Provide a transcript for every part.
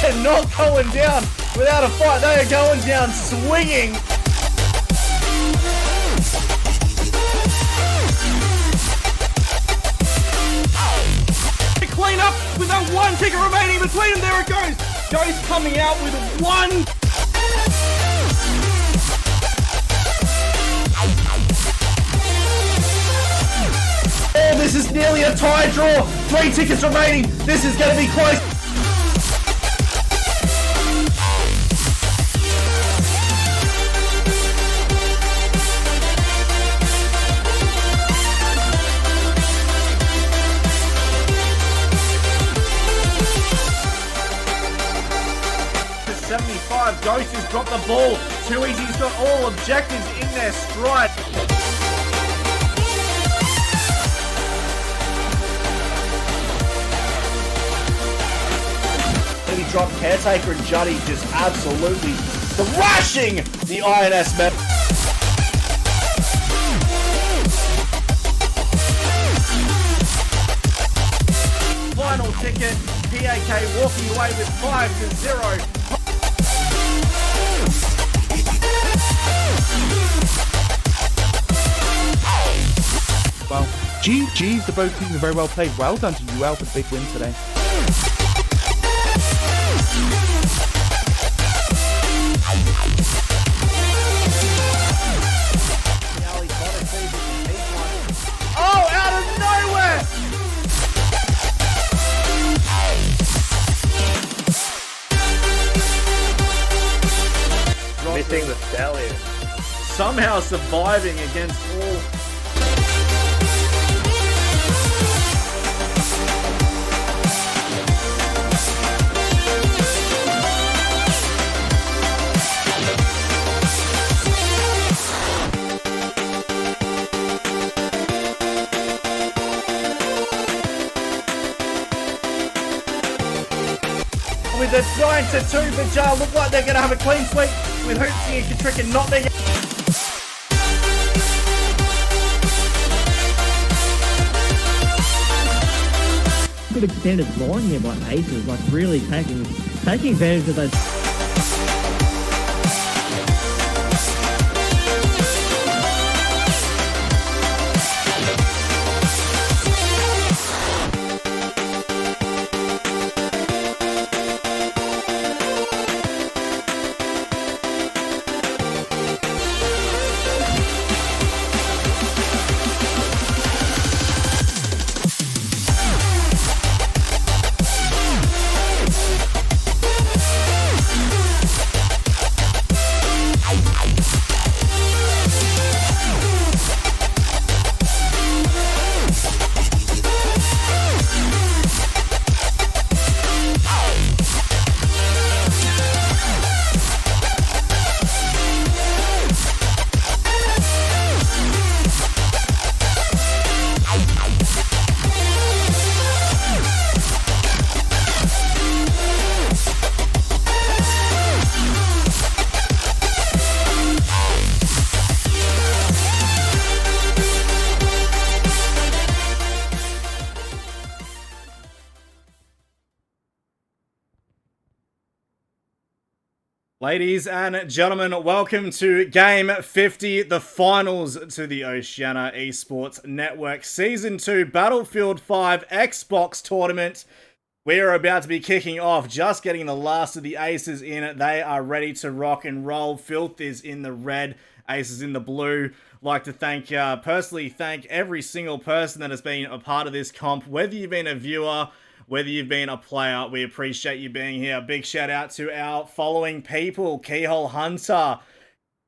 are not going down without a fight. They are going down swinging. Clean up with that one ticket remaining between them. There it goes. Joe's coming out with one. Oh, this is nearly a tie draw. 3 tickets remaining. This is going to be close. To 75, Ghost has dropped the ball. Too Easy's got all objectives in their stride. Drop Caretaker and Juddy just absolutely thrashing the INS map. Final ticket, PAK walking away with 5-0. Well, GG's, the both teams are very well played. Well done to UL for the big win today. Oh, out of nowhere! Missing the stallion. Somehow surviving against all. With a 9-2 for Jar, look like they're going to have a clean sweep with Hoopsie and Katrika not being. Good extended line here by ACES, like really taking advantage of those. Ladies and gentlemen, welcome to Game 50, the finals to the Oceania Esports Network Season 2 Battlefield 5 Xbox Tournament. We are about to be kicking off, just getting the last of the Aces in. They are ready to rock and roll. Filth is in the red, Aces in the blue. Like to personally thank every single person that has been a part of this comp, whether you've been a viewer, whether you've been a player. We appreciate you being here. Big shout out to our following people. Keyhole Hunter.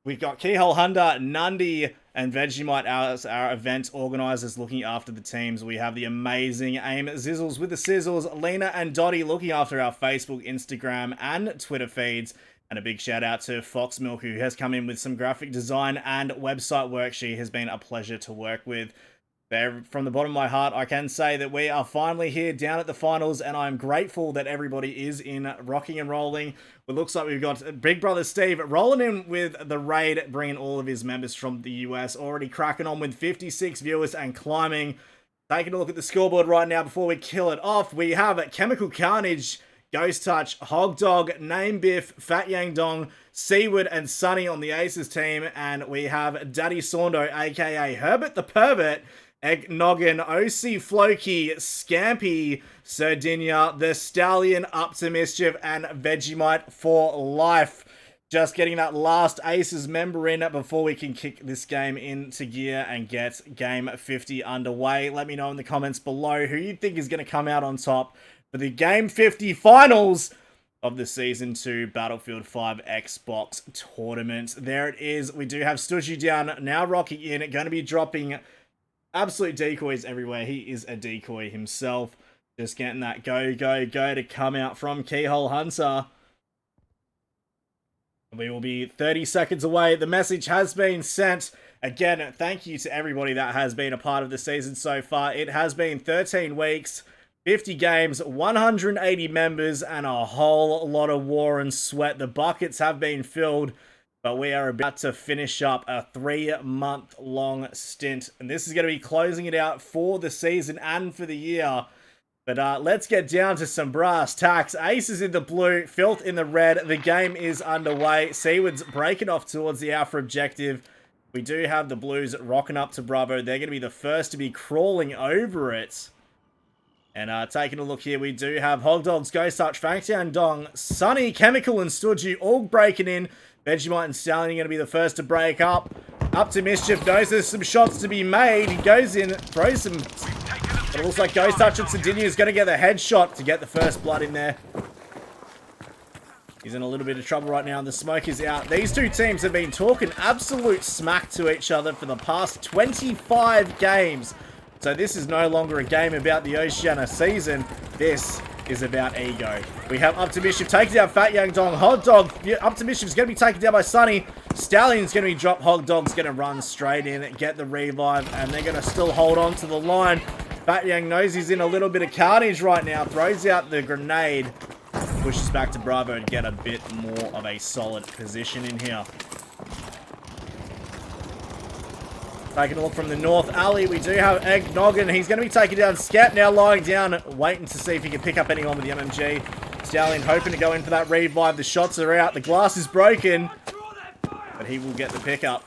We've got Keyhole Hunter, Nundy, and Vegemite as our event organisers looking after the teams. We have the amazing Aim Zizzles with the Sizzles, Lena and Dottie looking after our Facebook, Instagram, and Twitter feeds. And a big shout out to Fox Milk, who has come in with some graphic design and website work. She has been a pleasure to work with. From the bottom of my heart, I can say that we are finally here down at the finals, and I'm grateful that everybody is in rocking and rolling. It looks like we've got Big Brother Steve rolling in with the raid, bringing all of his members from the US, already cracking on with 56 viewers and climbing. Taking a look at the scoreboard right now before we kill it off, we have Chemical Carnage Ghost Touch, Hog Dog, Name Biff, Fat Yang Dong, Seaward, and Sunny on the Aces team. And we have Daddy Saundo, aka Herbert the Pervert, Egg Noggin, OC Floki, Scampy, Sardinia, the Stallion, Up to Mischief, and Vegemite for life. Just getting that last Aces member in before we can kick this game into gear and get Game 50 underway. Let me know in the comments below who you think is going to come out on top for the Game 50 finals of the Season 2 Battlefield 5 Xbox tournament. There it is. We do have Studgy down, now rocking in. Going to be dropping absolute decoys everywhere. He is a decoy himself. Just getting that go, go, go to come out from Keyhole Hunter. We will be 30 seconds away. The message has been sent. Again, thank you to everybody that has been a part of the season so far. It has been 13 weeks, 50 games, 180 members, and a whole lot of war and sweat. The buckets have been filled, but we are about to finish up a 3-month-long stint. And this is going to be closing it out for the season and for the year. But let's get down to some brass tacks. Aces in the blue, Filth in the red. The game is underway. Seaward's breaking off towards the Alpha objective. We do have the Blues rocking up to Bravo. They're going to be the first to be crawling over it. And taking a look here, we do have Hog Dogs, Ghost Touch, Fangtown Dong, Sunny, Chemical, and Studgy all breaking in. Vegemite and Stallion are going to be the first to break up. Up to Mischief, knows there's some shots to be made. He goes in, throws some... But it looks like Ghost Touch and Sardinia is going to get the headshot to get the first blood in there. He's in a little bit of trouble right now, and the smoke is out. These two teams have been talking absolute smack to each other for the past 25 games. So this is no longer a game about the Oceania season. This is about ego. We have Up to Mischief taking down Fat Yang Dong. Hog Dog, Up to Mischief is going to be taken down by Sunny. Stallion's going to be dropped. Hog Dog's going to run straight in, get the revive, and they're going to still hold on to the line. Fat Yang knows he's in a little bit of carnage right now. Throws out the grenade. Pushes back to Bravo and get a bit more of a solid position in here. Taking a look from the north alley, we do have Egg Noggin. He's going to be taking down Scat, now lying down, waiting to see if he can pick up anyone with the MMG. Stallion hoping to go in for that revive. The shots are out. The glass is broken, but he will get the pickup.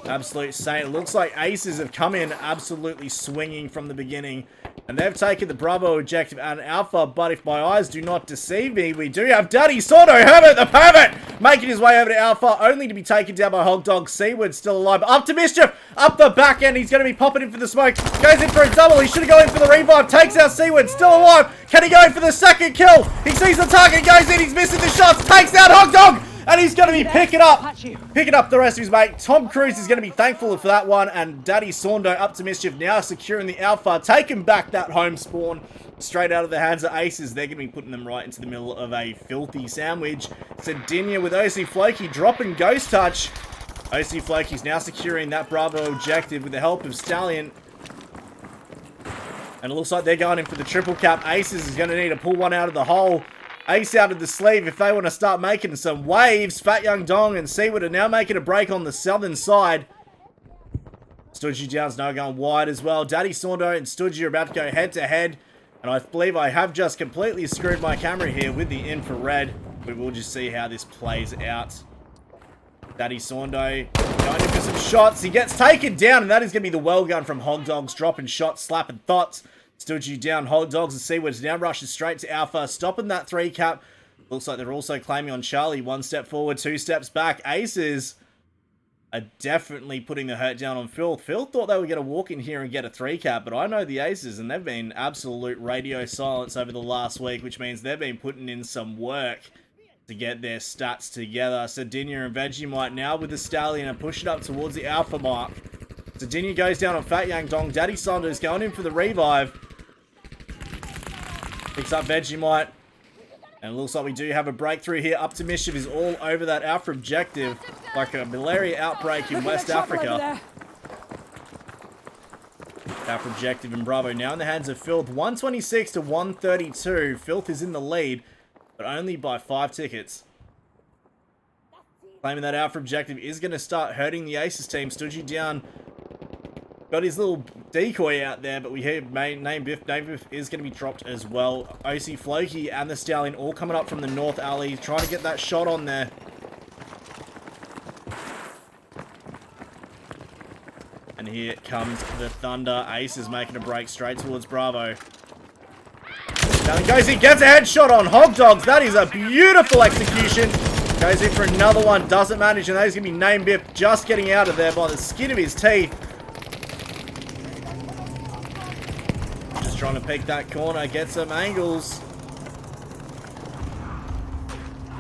Absolute saint. It looks like Aces have come in absolutely swinging from the beginning. And they've taken the Bravo objective and Alpha, but if my eyes do not deceive me, we do have Daddy Saundo, Herbert the Pervert, making his way over to Alpha, only to be taken down by Hog Dog. Seaward still alive. Up to Mischief, up the back end. He's going to be popping in for the smoke. Goes in for a double. He should have gone in for the revive. Takes out Seaward, still alive. Can he go in for the second kill? He sees the target, goes in. He's missing the shots. Takes out Hog Dog. And he's going to be picking up the rest of his mate. Tom Cruise is going to be thankful for that one. And Daddy Saundo, Up to Mischief, now securing the Alpha. Taking back that home spawn straight out of the hands of Aces. They're going to be putting them right into the middle of a filthy sandwich. Sardinia with OC Floki dropping Ghost Touch. OC Floki's now securing that Bravo objective with the help of Stallion. And it looks like they're going in for the triple cap. Aces is going to need to pull one out of the hole. Ace out of the sleeve if they want to start making some waves. Fat Young Dong and Seaward are now making a break on the southern side. Studgy down's now going wide as well. Daddy Saundo and Studgy are about to go head to head. And I believe I have just completely screwed my camera here with the infrared. We will just see how this plays out. Daddy Saundo going in for some shots. He gets taken down, and that is going to be the well gun from Hog Dogs, dropping shots, slapping thoughts. Studgy down, Hog Dogs and Seawards now rushes straight to Alpha, stopping that 3-cap. Looks like they're also claiming on Charlie. 1 step forward, 2 steps back. Aces are definitely putting the hurt down on Phil. Phil thought they were going to walk in here and get a 3-cap, but I know the Aces, and they've been absolute radio silence over the last week, which means they've been putting in some work to get their stats together. Sardinia and Vegemite now with the Stallion and push it up towards the Alpha mark. Sardinia goes down on Fat Yang Dong. Daddy Saunders going in for the revive. Picks up Vegemite. And it looks like we do have a breakthrough here. Up to Mischief is all over that Alpha objective. Like a malaria outbreak in West Africa. Alpha objective in Bravo now in the hands of Filth. 126 to 132. Filth is in the lead, but only by 5 tickets. Claiming that Alpha objective is going to start hurting the Aces team. Studgy down. got his little decoy out there, but we hear name Biff. Name Biff is going to be dropped as well. OC Floki and the Stallion all coming up from the north alley, trying to get that shot on there. And here comes the Thunder. Ace is making a break straight towards Bravo. Down he goes, he gets a headshot on Hog Dogs. That is a beautiful execution. Goes in for another one, doesn't manage, and that is going to be Name Biff just getting out of there by the skin of his teeth. Just trying to pick that corner, get some angles.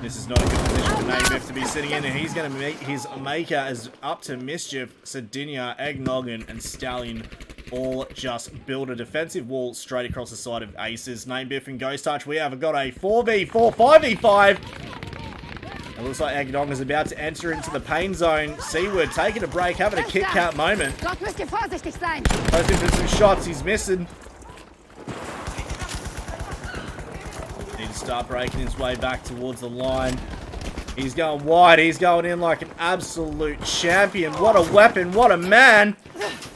This is not a good position for Name Biff to be sitting in, and he's going to make his maker as up to mischief. Sardinia, Eggnoggin, and Stallion all just build a defensive wall straight across the side of Aces. Name Biff and Ghost Touch, we have got a 4v4, 5v5. It looks like Eggnog is about to enter into the pain zone. Seaward taking a break, having a Kit Kat moment. Hoping for some shots, he's missing. Need to start breaking his way back towards the line. He's going wide, he's going in like an absolute champion. What a weapon, what a man.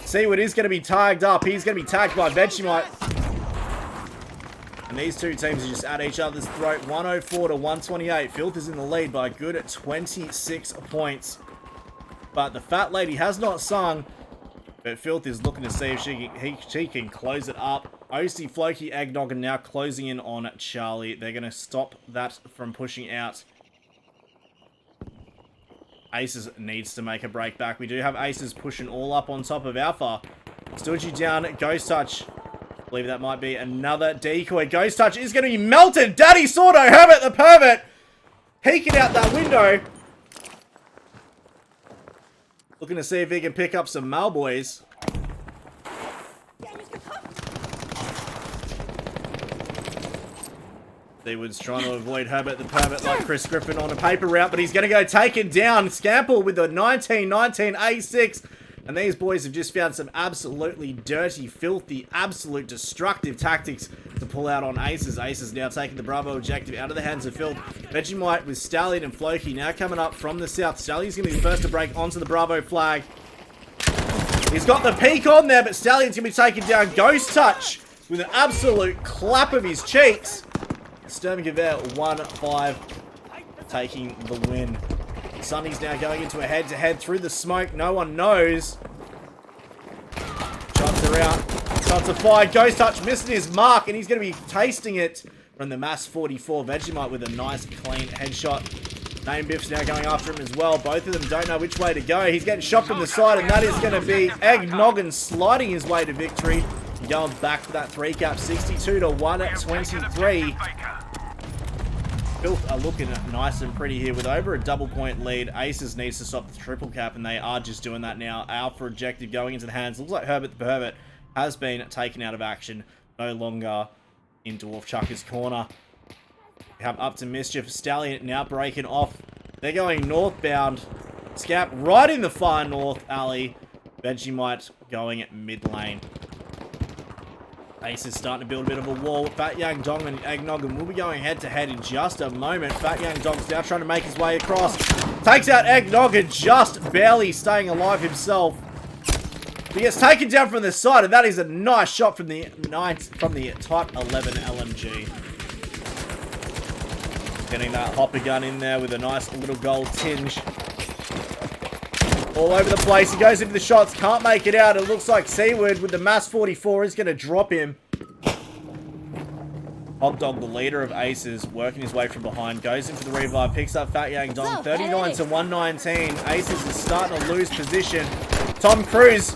Seaward is going to be tagged up. He's going to be tagged by Vegemite. And these two teams are just at each other's throat. 104 to 128. Filth is in the lead by a good 26 points. But the fat lady has not sung. But Filth is looking to see if she can close it up. OC, Floki, Eggnog are now closing in on Charlie. They're going to stop that from pushing out. Aces needs to make a break back. We do have Aces pushing all up on top of Alpha. Stoogie down, Ghost Touch. I believe that might be another decoy. Ghost Touch is going to be melted. Daddy Sordo, Herbert the Pervert, peeking out that window. Looking to see if he can pick up some Malboys. Seaward's trying to avoid Herbert the Pervert like Chris Griffin on a paper route, but he's going to go taken down. Scample with the 19-19 A6. And these boys have just found some absolutely dirty, filthy, absolute destructive tactics to pull out on Aces. Aces now taking the Bravo objective out of the hands of Filth. Vegemite with Stallion and Floki now coming up from the south. Stallion's going to be the first to break onto the Bravo flag. He's got the peak on there, but Stallion's going to be taken down. Ghost Touch with an absolute clap of his cheeks. Sturmgewehr 1-5 taking the win. Sonny's now going into a head-to-head through the smoke. No one knows. Shots are out. Shots are fired. Ghost Touch missing his mark, and he's going to be tasting it from the Mass 44. Vegemite with a nice, clean headshot. Name Biff's now going after him as well. Both of them don't know which way to go. He's getting shot from the side, and that is going to be Eggnoggin sliding his way to victory. Going back for that 3-cap, 62 to 123. Filth are looking nice and pretty here with over a double-point lead. Aces needs to stop the triple cap, and they are just doing that now. Alpha objective going into the hands. Looks like Herbert the Pervert has been taken out of action. No longer in Dwarf Chucker's corner. We have up to mischief. Stallion now breaking off. They're going northbound. Scap right in the far north alley. Vegemite going mid lane. Ace is starting to build a bit of a wall. Fat Yang Dong and Eggnoggin will be going head-to-head in just a moment. Fat Yang Dong's now trying to make his way across. Takes out Eggnoggin, just barely staying alive himself. He gets taken down from the side, and that is a nice shot from the Type 11 LMG. Getting that hopper gun in there with a nice little gold tinge. All over the place. He goes into the shots. Can't make it out. It looks like Seaward with the Mass 44 is going to drop him. Hog Dog, the leader of Aces, working his way from behind. Goes into the revive. Picks up Fat Yang Dong. 39 to 119. Aces is starting to lose position. Tom Cruise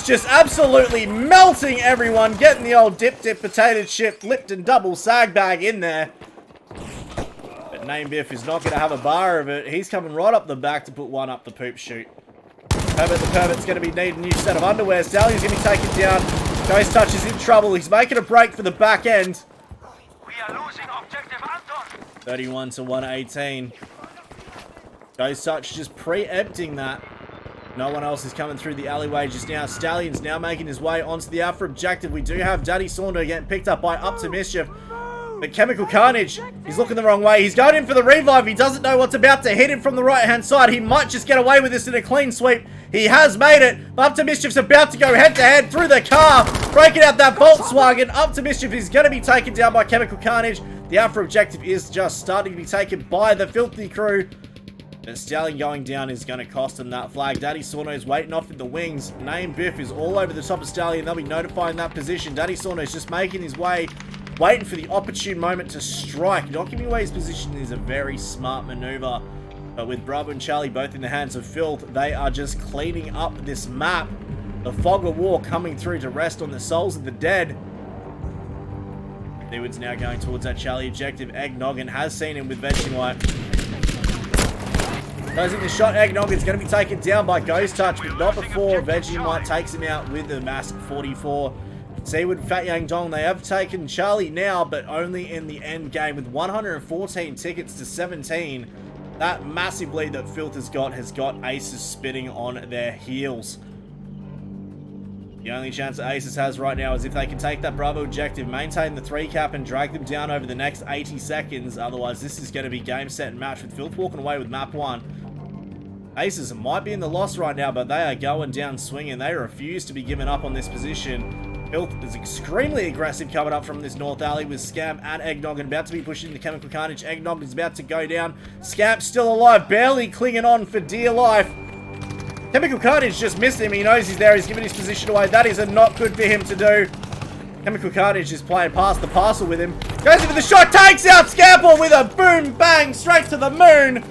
just absolutely melting everyone. Getting the old dip potato chip Lipton double sag bag in there. But Name Biff is not going to have a bar of it. He's coming right up the back to put one up the poop chute. Herbert the Pervert's going to be needing a new set of underwear. Stallion's going to be taken down. Ghost Touch is in trouble. He's making a break for the back end. We are losing objective Anton. 31 to 118. Ghost Touch just preempting that. No one else is coming through the alleyway just now. Stallion's now making his way onto the Alpha objective. We do have Daddy Saunder getting picked up by Up to Mischief. But Chemical Carnage, he's looking the wrong way. He's going in for the revive. He doesn't know what's about to hit him from the right-hand side. He might just get away with this in a clean sweep. He has made it. Up to Mischief's about to go head-to-head through the car, breaking out that Volkswagen. Up to Mischief is going to be taken down by Chemical Carnage. The Alpha objective is just starting to be taken by the Filthy crew. But Stallion going down is going to cost him that flag. Daddy Sorno's waiting off in the wings. Name Biff is all over the top of Stallion. They'll be notifying that position. Daddy Sorno's just making his way, waiting for the opportune moment to strike. Not giving away his position is a very smart maneuver. But with Bravo and Charlie both in the hands of Filth, they are just cleaning up this map. The fog of war coming through to rest on the souls of the dead. Seaward's now going towards that Charlie objective. Eggnoggin has seen him with Vegemite. Goes in the shot. Eggnoggin's going to be taken down by Ghost Touch, but not before Vegemite takes him out with the mass 44. Seaward, Fat Yang Dong, they have taken Charlie now, but only in the end game with 114 tickets to 17. That massive lead that Filth has got ACES spitting on their heels. The only chance that ACES has right now is if they can take that Bravo objective, maintain the 3 cap, and drag them down over the next 80 seconds. Otherwise, this is going to be game, set, and match with Filth walking away with map 1. ACES might be in the loss right now, but they are going down swinging. They refuse to be given up on this position. Filth is extremely aggressive coming up from this north alley with Scamp and Eggnoggin about to be pushing the Chemical Carnage. Eggnoggin is about to go down. Scamp still alive, barely clinging on for dear life. Chemical Carnage just missed him. He knows he's there. He's giving his position away. That is not good for him to do. Chemical Carnage is playing past the parcel with him. Goes in for the shot. Takes out Scample with a boom bang straight to the moon.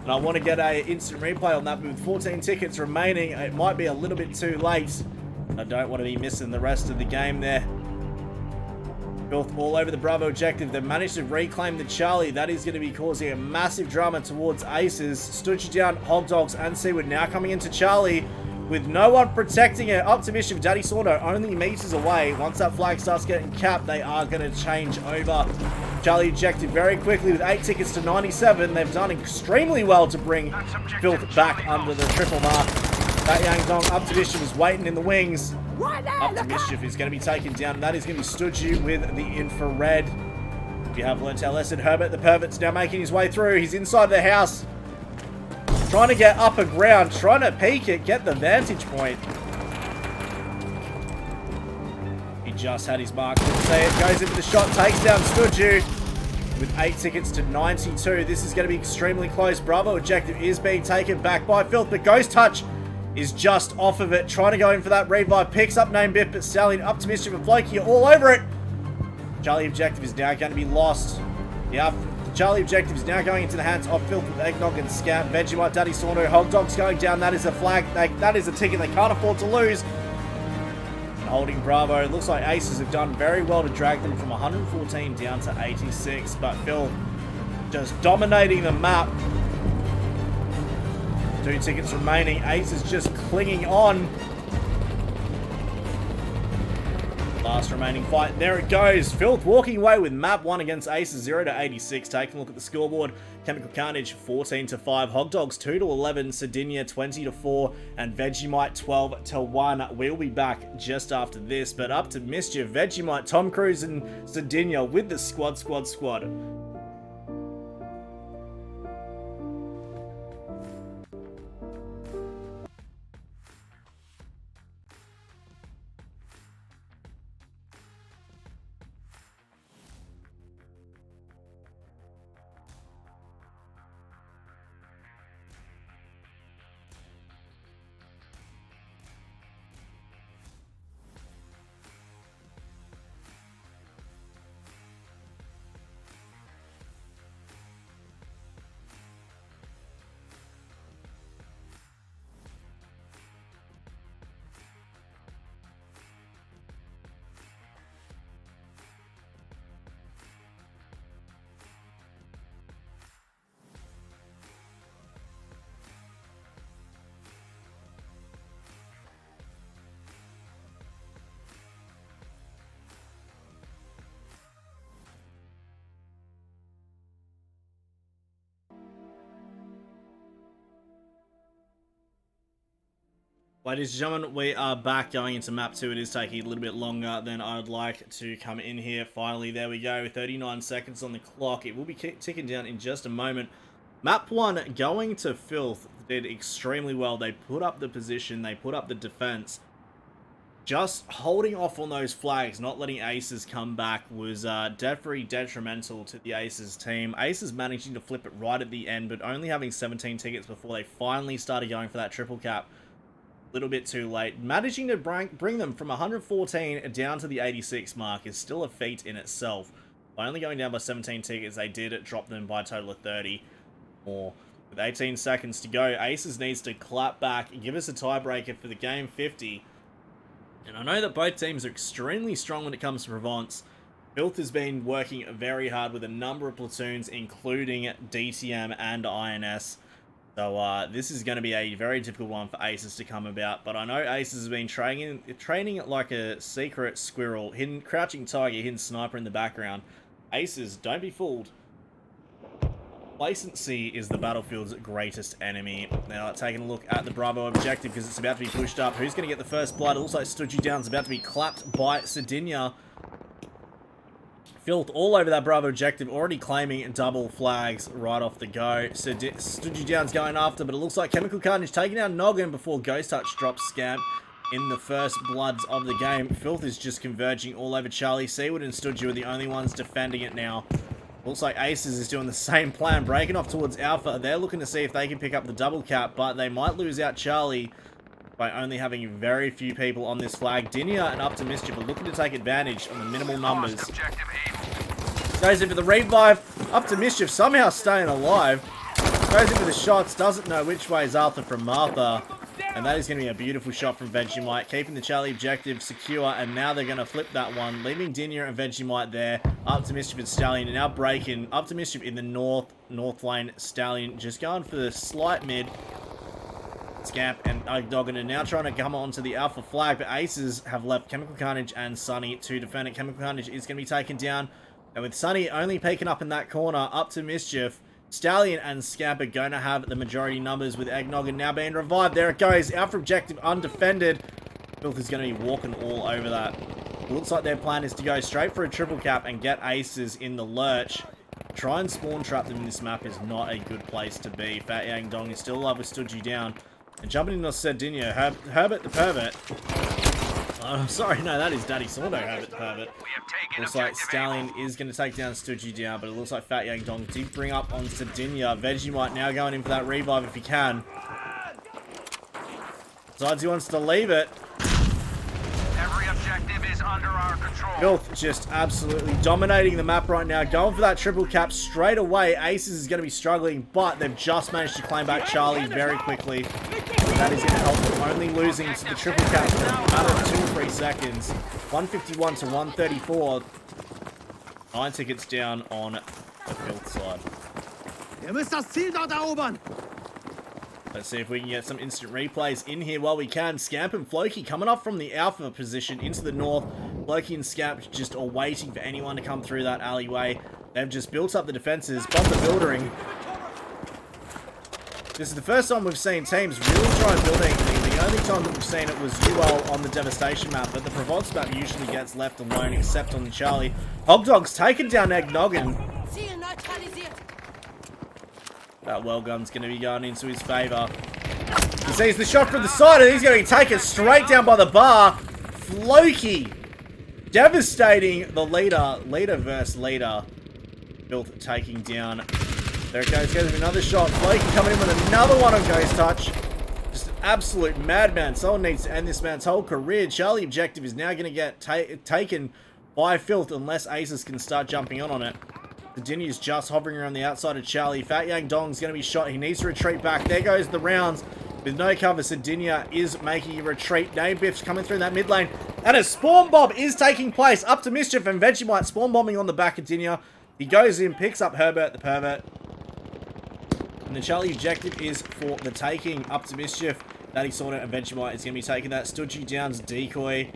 And I want to get a instant replay on that with 14 tickets remaining. It might be a little bit too late. I don't want to be missing the rest of the game there. Filth all over the Bravo objective. They've managed to reclaim the Charlie. That is going to be causing a massive drama towards ACES. Stood you down, Hog Dogs and Seaward now coming into Charlie with no one protecting it. Up to Mischief, Daddy Sorno only meters away. Once that flag starts getting capped, they are going to change over. Charlie ejected very quickly with 8 tickets to 97. They've done extremely well to bring Filth back under the triple mark. That Yang Dong up to Mischief is waiting in the wings. Up to Mischief is going to be taken down. That is going to be Stuju with the infrared. If you have learnt our lesson, Herbert the Pervert's now making his way through. He's inside the house. Trying to get upper ground. Trying to peek it. Get the vantage point. He just had his mark. Didn't see it. Goes in for the shot. Takes down Stuju with 8 tickets to 92. This is going to be extremely close. Bravo objective is being taken back by Filth, but Ghost Touch is just off of it, trying to go in for that revive. Picks up Name Biff, but Stallion up to Mischief and Floki all over it. Charlie objective is now going to be lost. Yeah, the Charlie objective is now going into the hands of Filth with Eggnog and Scamp. Vegemite, Daddy Sorno, Hog Dogs going down. That is a flag. That is a ticket they can't afford to lose. And holding Bravo. It looks like ACES have done very well to drag them from 114 down to 86, but Filth just dominating the map. 2 tickets remaining. Ace is just clinging on. Last remaining fight. There it goes. Filth walking away with map 1 against Aces 0 to 86. Taking a look at the scoreboard. Chemical Carnage 14 to 5. Hog Dogs 2 to 11. Sardinia 20 to 4. And Vegemite 12 to 1. We'll be back just after this. But up to Mischief. Vegemite, Tom Cruise and Sardinia with the squad. Ladies and gentlemen, we are back going into map 2. It is taking a little bit longer than I would like to come in here. Finally, there we go. 39 seconds on the clock. It will be ticking down in just a moment. Map 1 going to Filth did extremely well. They put up the position, they put up the defense. Just holding off on those flags, not letting ACES come back was definitely detrimental to the ACES team. ACES managing to flip it right at the end, but only having 17 tickets before they finally started going for that triple cap. A little bit too late. Managing to bring them from 114 down to the 86 mark is still a feat in itself. By only going down by 17 tickets, they did drop them by a total of 30 more. With 18 seconds to go, ACES needs to clap back and give us a tiebreaker for the game 50. And I know that both teams are extremely strong when it comes to Provence. Filth has been working very hard with a number of platoons, including DTM and INS. So this is going to be a very difficult one for ACES to come about. But I know ACES has been training like a secret squirrel, hidden crouching tiger, hidden sniper in the background. ACES, don't be fooled. Complacency is the battlefield's greatest enemy. Now, taking a look at the Bravo objective because it's about to be pushed up. Who's going to get the first blood? It looks like Studgy Down's about to be clapped by Sardinia. Filth all over that Bravo objective, already claiming double flags right off the go. Studgy Down's going after, but it looks like Chemical Carnage taking out Noggin before Ghost Touch drops Scamp in the first bloods of the game. Filth is just converging all over Charlie. Seawood and Studgy are the only ones defending it now. Looks like ACES is doing the same plan, breaking off towards Alpha. They're looking to see if they can pick up the double cap, but they might lose out Charlie by only having very few people on this flag. Dinia and Up to Mischief are looking to take advantage on the minimal numbers. Goes in for the revive. Up to Mischief somehow staying alive. Goes in for the shots, doesn't know which way is Arthur from Martha. And that is going to be a beautiful shot from Vegemite, keeping the Charlie objective secure, and now they're going to flip that one, leaving Dinia and Vegemite there. Up to Mischief and Stallion, and now breaking. Up to Mischief in the north lane. Stallion just going for the slight mid. Scamp and Ugdoggin are now trying to come onto the Alpha flag, but ACES have left Chemical Carnage and Sunny to defend it. Chemical Carnage is going to be taken down, and with Sunny only peeking up in that corner, Up to Mischief, Stallion and Scamp are going to have the majority numbers, with Eggnoggin now being revived. There it goes. Alpha objective undefended. Filth is going to be walking all over that. It looks like their plan is to go straight for a triple cap and get ACES in the lurch. Try and spawn trap them in this map is not a good place to be. Fat Yang Dong is still alive with Studgy Down. And jumping into Sardinia, Herbert the Pervert. Sorry, no, that is Daddy Sordo, Herbert the Pervert. Looks like Stallion is going to take down Studgy Down, but it looks like Fat Yang Dong did bring up on Sardinia. Vegemite now going in for that revive if he can. Decides he wants to leave it. Every objective is under our control. Filth just absolutely dominating the map right now. Going for that triple cap straight away. ACES is going to be struggling, but they've just managed to claim back Charlie very quickly. That is going to help them, only losing to the triple cap for a matter of 2 or 3 seconds. 151 to 134. 9 tickets down on the Filth side. Let's see if we can get some instant replays in here while we can. Scamp and Floki coming up from the Alpha position into the north. Floki and Scamp just are waiting for anyone to come through that alleyway. They've just built up the defenses, bombed the building. This is the first time we've seen teams really try and build anything. The only time that we've seen it was UL on the Devastation map, but the Provence map usually gets left alone except on the Charlie. Hogdog's taken down Eggnoggin. That well gun's going to be going into his favour. He sees the shot from the side and he's going to take it straight down by the bar. Floki devastating the leader versus leader. Filth taking down. There it goes. Goes with another shot. Floki coming in with another one on Ghost Touch. Just an absolute madman. Someone needs to end this man's whole career. Charlie objective is now going to get taken by Filth unless ACES can start jumping on it. Sardinia is just hovering around the outside of Charlie. Fat Yang Dong's going to be shot. He needs to retreat back. There goes the rounds. With no cover, Sardinia is making a retreat. Name Biff's coming through that mid lane. And a spawn bomb is taking place. Up to Mischief and Vegemite spawn bombing on the back of Dinia. He goes in, picks up Herbert the Pervert. And the Charlie objective is for the taking. Up to Mischief. Daddy Sorter and Vegemite is going to be taking that. Studgy Down's decoy.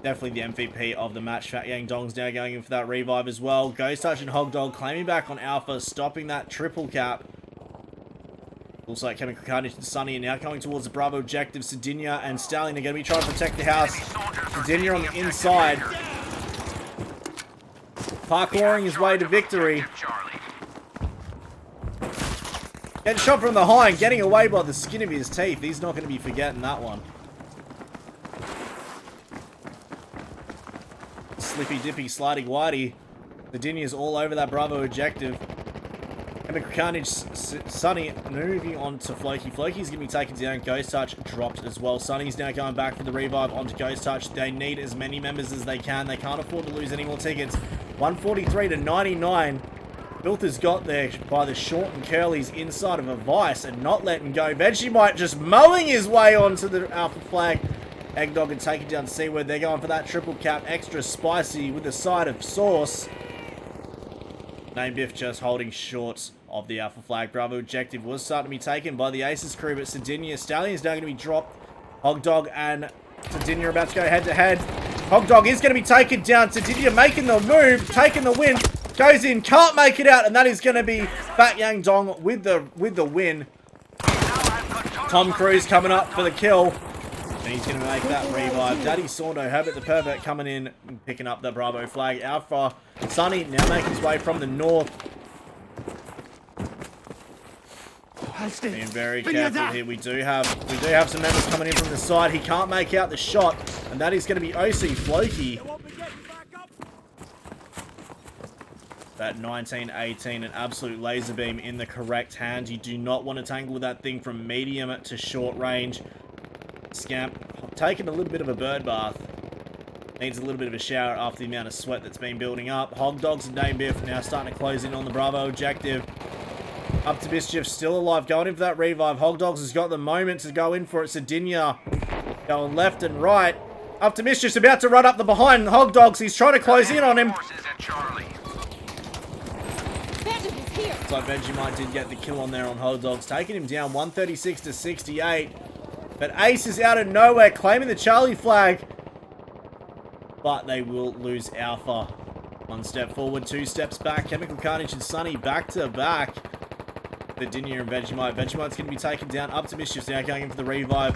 Definitely the MVP of the match. Fat Yang Dong's now going in for that revive as well. Ghost Touch and Hogdog claiming back on Alpha, stopping that triple cap. Looks like Chemical Carnage and Sunny are now coming towards the Bravo objective. Sardinia and Stallion are going to be trying to protect the house. Sardinia on the inside. Parkouring his way to victory. Getting shot from behind, getting away by the skin of his teeth. He's not going to be forgetting that one. Slippy dippy, sliding whitey. Virginia's all over that Bravo objective. Chemical Carnage, Sunny moving on to Floki. Floki's going to be taken down. Ghost Touch dropped as well. Sunny's now going back for the revive onto Ghost Touch. They need as many members as they can. They can't afford to lose any more tickets. 143 to 99. Filth has got there by the short and curlies inside of a vice and not letting go. Vegemite just mowing his way onto the Alpha flag. Eggdog and take it down to Seaward. They're going for that triple cap, extra spicy with a side of sauce. Name Biff just holding short of the Alpha flag. Bravo objective was starting to be taken by the Aces crew, but Sardinia Stallion's now going to be dropped. Hogdog and Sardinia are about to go head to head. Hogdog is going to be taken down. Sardinia making the move, taking the win. Goes in, can't make it out, and that is going to be Fat Yang Dong with the win. Tom Cruise coming up for the kill. And he's going to make that revive. Daddy Saundo, Herbert the Pervert coming in, picking up the Bravo flag. Alpha Sunny now making his way from the north. Being very careful here. We do have some members coming in from the side. He can't make out the shot, and that is going to be OC Floki. That 1918, an absolute laser beam in the correct hand. You do not want to tangle with that thing from medium to short range. Scamp taking a little bit of a bird bath. Needs a little bit of a shower after the amount of sweat that's been building up. Hogdogs and Dame Biff now starting to close in on the Bravo objective. Up to Mischief, still alive, going in for that revive. Hogdogs has got the moment to go in for it. Sardinia going left and right. Up to Mischief's about to run up the behind. Hogdogs, he's trying to close in on him. Looks like Vegemite did get the kill on there on Hogdogs, taking him down 136 to 68. But Ace is out of nowhere, claiming the Charlie flag. But they will lose Alpha. One step forward, two steps back. Chemical Carnage and Sunny back to back. Virginia and Vegemite. Vegemite's going to be taken down. Up to Mischief's now going in for the revive.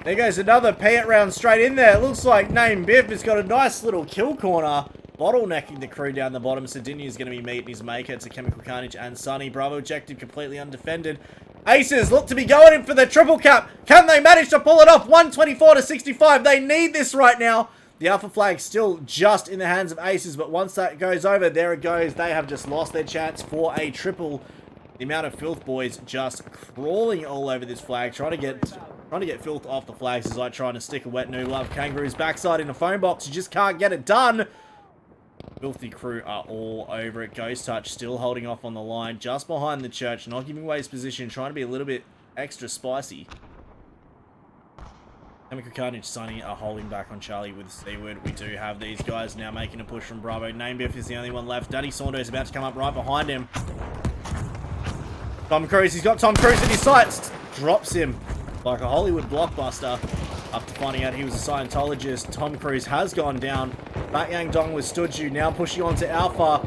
There goes another pay-it round straight in there. It looks like Name Biff has got a nice little kill corner. Bottlenecking the crew down the bottom. Sardinia is going to be meeting his maker to Chemical Carnage and Sunny. Bravo objective completely undefended. Aces look to be going in for the triple cap. Can they manage to pull it off? 124 to 65. They need this right now. The Alpha flag still just in the hands of Aces, but once that goes over, there it goes. They have just lost their chance for a triple. The amount of Filth boys just crawling all over this flag, trying to get Filth off the flags is like trying to stick a wet noodle up Kangaroo's backside in a phone box. You just can't get it done. Filthy crew are all over it. Ghost Touch still holding off on the line, just behind the church, not giving away his position, trying to be a little bit extra spicy. Chemical Carnage, Sunny are holding back on Charlie with Seaward. We do have these guys now making a push from Bravo. Name Biff is the only one left. Daddy Saunders about to come up right behind him. Tom Cruise, he's got Tom Cruise in his sights. Drops him like a Hollywood blockbuster. After finding out he was a Scientologist, Tom Cruise has gone down. Fat Yang Dong with Stoodju now pushing on to Alpha.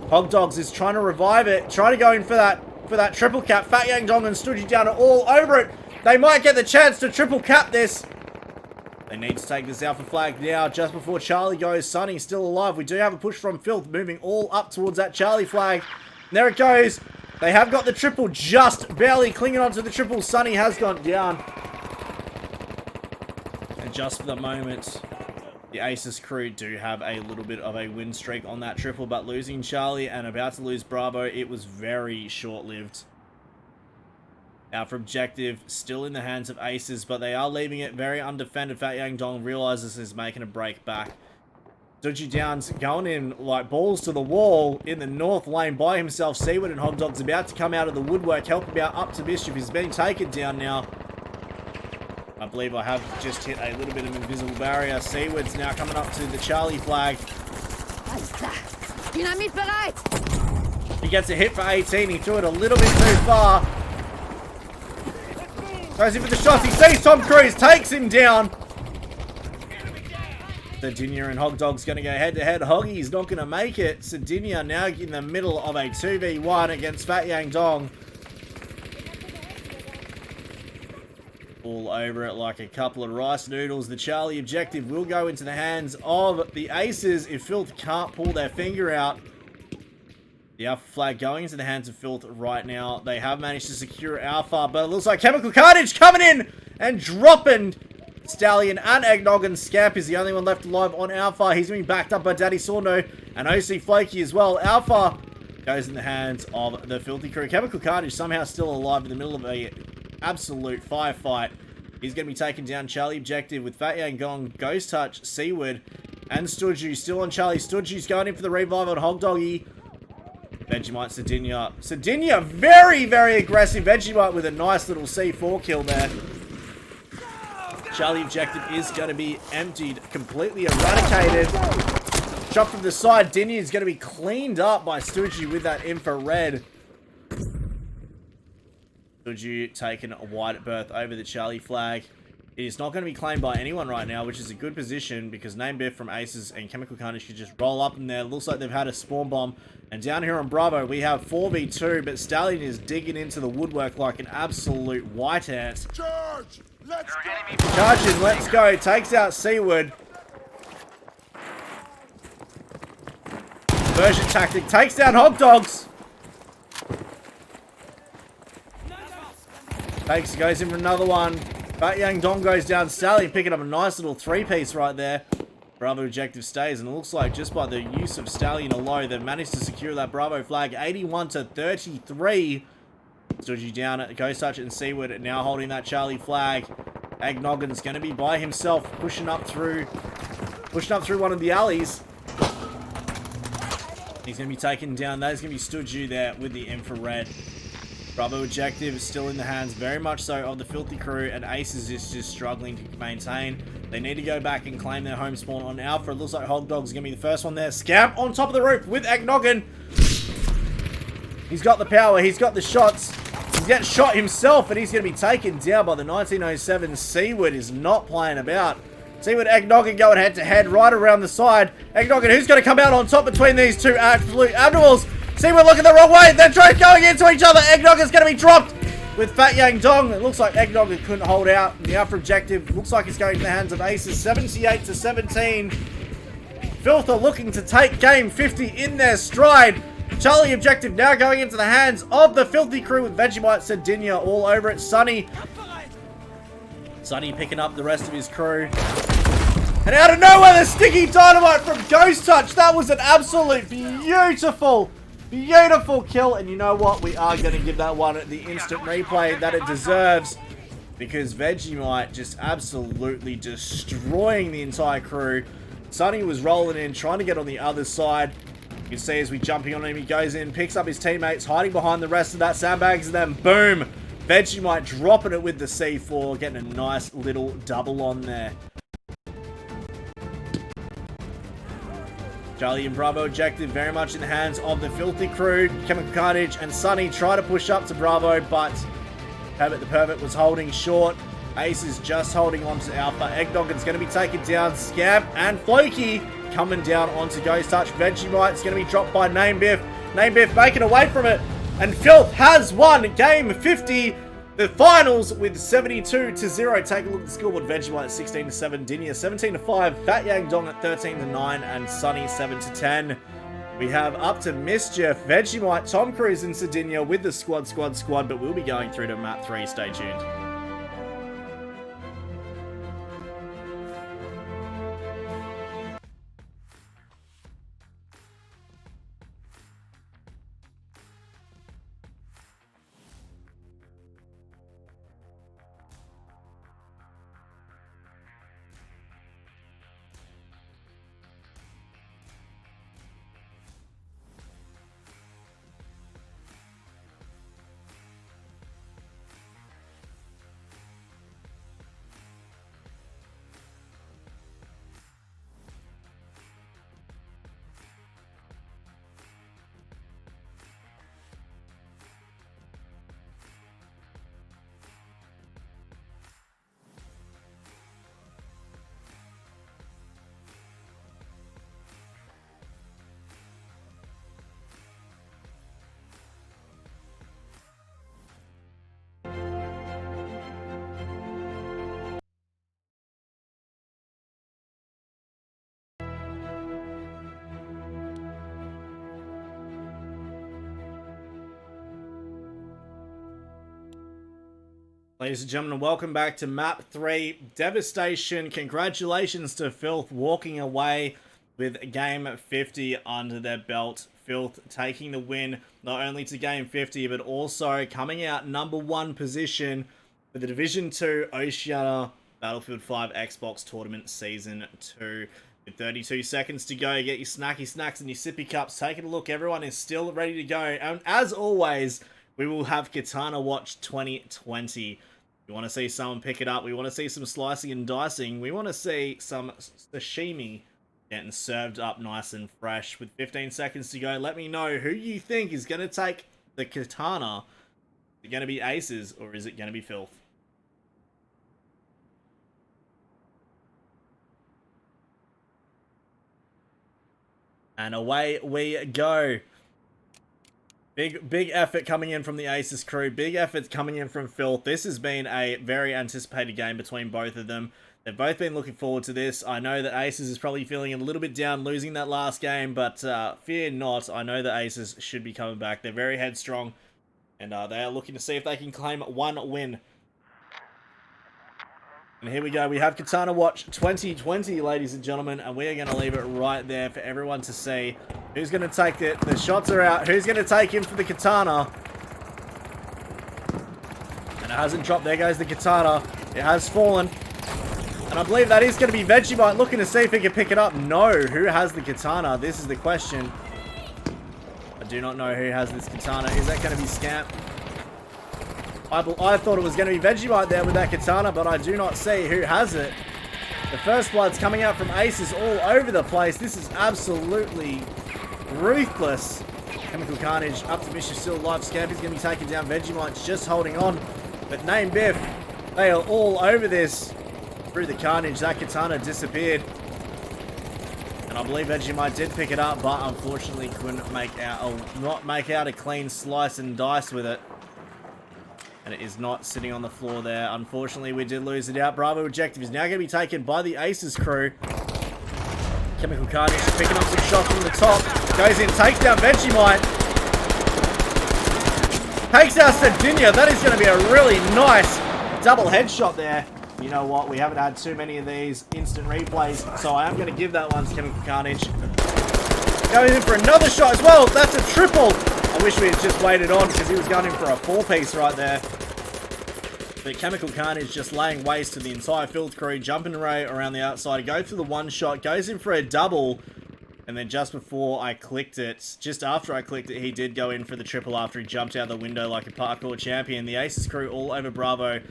Hogdogs is trying to revive it, trying to go in for that triple cap. Fat Yang Dong and Stoodju down are all over it. They might get the chance to triple cap this. They need to take this Alpha flag now, just before Charlie goes. Sunny still alive. We do have a push from Filth, moving all up towards that Charlie flag. And there it goes. They have got the triple, just barely clinging onto the triple. Sunny has gone down. And just for the moment, the Aces crew do have a little bit of a win streak on that triple, but losing Charlie and about to lose Bravo, it was very short-lived. Alpha objective still in the hands of Aces, but they are leaving it very undefended. Fat Yang Dong realizes he's making a break back. Doji Downs going in like balls to the wall in the north lane by himself. Seaward and Hogdog's about to come out of the woodwork, help him out up to Mischief. He's being taken down now. I believe I have just hit a little bit of invisible barrier. Seaward's now coming up to the Charlie flag. Dynamit bereit! He gets a hit for 18. He threw it a little bit too far. Goes in for the shots. He sees Tom Cruise, takes him down. Sardinia and Hogdog's going to go head-to-head. Hoggy's not going to make it. Sardinia now in the middle of a 2v1 against Fat Yang Dong. All over it like a couple of rice noodles. The Charlie objective will go into the hands of the Aces if Filth can't pull their finger out. The Alpha flag going into the hands of Filth right now. They have managed to secure Alpha, but it looks like Chemical Carnage coming in and dropping Stallion and Eggnog. Scamp is the only one left alive on Alpha. He's being backed up by Daddy Sorno and OC Floki as well. Alpha goes in the hands of the Filthy crew. Chemical Carnage somehow still alive in the middle of a absolute firefight. He's going to be taking down Charlie Objective with Fat Yang Gong, Ghost Touch, Seaward, and Studju still on Charlie. Studju's going in for the revive on Hog Doggy. Vegemite, Sardinia. Sardinia, very, very aggressive. Vegemite with a nice little C4 kill there. Charlie Objective is going to be emptied, completely eradicated. Shot from the side. Dinya is going to be cleaned up by Stuju with that infrared. Stuju taking a wide berth over the Charlie flag. It is not going to be claimed by anyone right now, which is a good position because Name Biff from Aces and Chemical Carnage could just roll up in there. Looks like they've had a spawn bomb. And down here on Bravo, we have 4v2, but Stallion is digging into the woodwork like an absolute white ant. Charge! Let's go! Charging, let's go. Takes out Seaward. Version tactic takes down Hog Dogs. Goes in for another one. Bat Yang Dong goes down. Stallion picking up a nice little three-piece right there. Bravo Objective stays, and it looks like just by the use of Stallion alone, they've managed to secure that Bravo flag 81-33. Studgy down at Ghost Touch and Seaward now holding that Charlie flag. Agnoggin's going to be by himself, pushing up through one of the alleys. He's going to be taken down. That is going to be Studju there with the infrared. Bravo Objective is still in the hands, very much so, of the Filthy crew, and Aces is just struggling to maintain. They need to go back and claim their home spawn on Alpha. It looks like Hog Dog's going to be the first one there. Scamp on top of the roof with Agnoggin. He's got the power. He's got the shots. He's getting shot himself, and he's going to be taken down by the 1907. Seaward is not playing about. Seaward, Agnoggin going head-to-head right around the side. Agnoggin, who's going to come out on top between these two absolute abnormals? Seaward looking the wrong way. They're going into each other. Agnoggin going to be dropped with Fat Yang Dong. It looks like Agnoggin couldn't hold out. The Alpha Objective looks like it's going in the hands of Aces. 78-17. Filth are looking to take game 50 in their stride. Charlie Objective now going into the hands of the Filthy crew with Vegemite, Sardinia all over it. Sunny picking up the rest of his crew. And out of nowhere, the sticky dynamite from Ghost Touch. That was an absolute beautiful kill. And you know what? We are going to give that one the instant replay that it deserves. Because Vegemite just absolutely destroying the entire crew. Sunny was rolling in, trying to get on the other side. You can see as we jumping on him, he goes in, picks up his teammates, hiding behind the rest of that sandbags, and then boom! Vegemite dropping it with the C4, getting a nice little double on there. Charlie and Bravo Objective very much in the hands of the Filthy crew. Chemical Carnage and Sunny try to push up to Bravo, but Herbert the Pervert was holding short. Ace is just holding on to Alpha. Eggnoggins going to be taken down. Scamp and Floki coming down onto Ghost Touch. Vegemite's going to be dropped by Name Biff. Name Biff making away from it. And Filth has won game 50. The finals with 72-0. Take a look at the scoreboard. Vegemite 16-7. Dinya 17-5. Fat Yang Dong at 13-9. And Sunny 7-10. We have up to Mischief, Vegemite, Tom Cruise and Sardinia with the squad. But we'll be going through to map 3. Stay tuned. Ladies and gentlemen, welcome back to Map 3, Devastation. Congratulations to Filth walking away with Game 50 under their belt. Filth taking the win, not only to Game 50, but also coming out #1 position for the Division 2 Oceania Battlefield 5 Xbox Tournament Season 2. With 32 seconds to go, get your snacky snacks and your sippy cups. Taking a look, everyone is still ready to go. And as always, we will have Katana Watch 2020. We want to see someone pick it up. We want to see some slicing and dicing. We want to see some sashimi getting served up nice and fresh. With 15 seconds to go, let me know who you think is going to take the Katana. Is it going to be ACES or is it going to be Filth? And away we go. Big effort coming in from the ACES crew. Big effort coming in from Filth. This has been a very anticipated game between both of them. They've both been looking forward to this. I know that ACES is probably feeling a little bit down losing that last game, but fear not. I know that ACES should be coming back. They're very headstrong, and they are looking to see if they can claim one win. And here we go. We have Katana Watch 2020, ladies and gentlemen, and we are going to leave it right there for everyone to see who's going to take it. The shots are out. Who's going to take him for the Katana? And it hasn't dropped. There goes the Katana. It has fallen. And I believe that is going to be Vegemite looking to see if he can pick it up. No. Who has the Katana? This is the question. I do not know who has this Katana. Is that going to be Scamp? I thought it was going to be Vegemite there with that Katana, but I do not see who has it. The first blood's coming out from ACES all over the place. This is absolutely ruthless. Chemical Carnage up to Mischief, still alive. Scampy's going to be taking down. Vegemite's just holding on. But Name Biff, they are all over this. Through the Carnage, that Katana disappeared. And I believe Vegemite did pick it up, but unfortunately couldn't not make out a clean slice and dice with it. And it is not sitting on the floor there. Unfortunately, we did lose it out. Bravo objective is now going to be taken by the ACES crew. Chemical Carnage picking up some shots from the top. Goes in, takes down Vegemite. Takes out Sardinia. That is going to be a really nice double headshot there. You know what? We haven't had too many of these instant replays, so I am going to give that one to Chemical Carnage. Going in for another shot as well. That's a triple. I wish we had just waited on because he was going in for a 4-piece right there. But Chemical Carnage just laying waste to the entire Filth crew. Jumping around the outside. Go for the one shot. Goes in for a double. And then just before I clicked it, just after I clicked it, he did go in for the triple after he jumped out the window like a parkour champion. The ACES crew all over Bravo.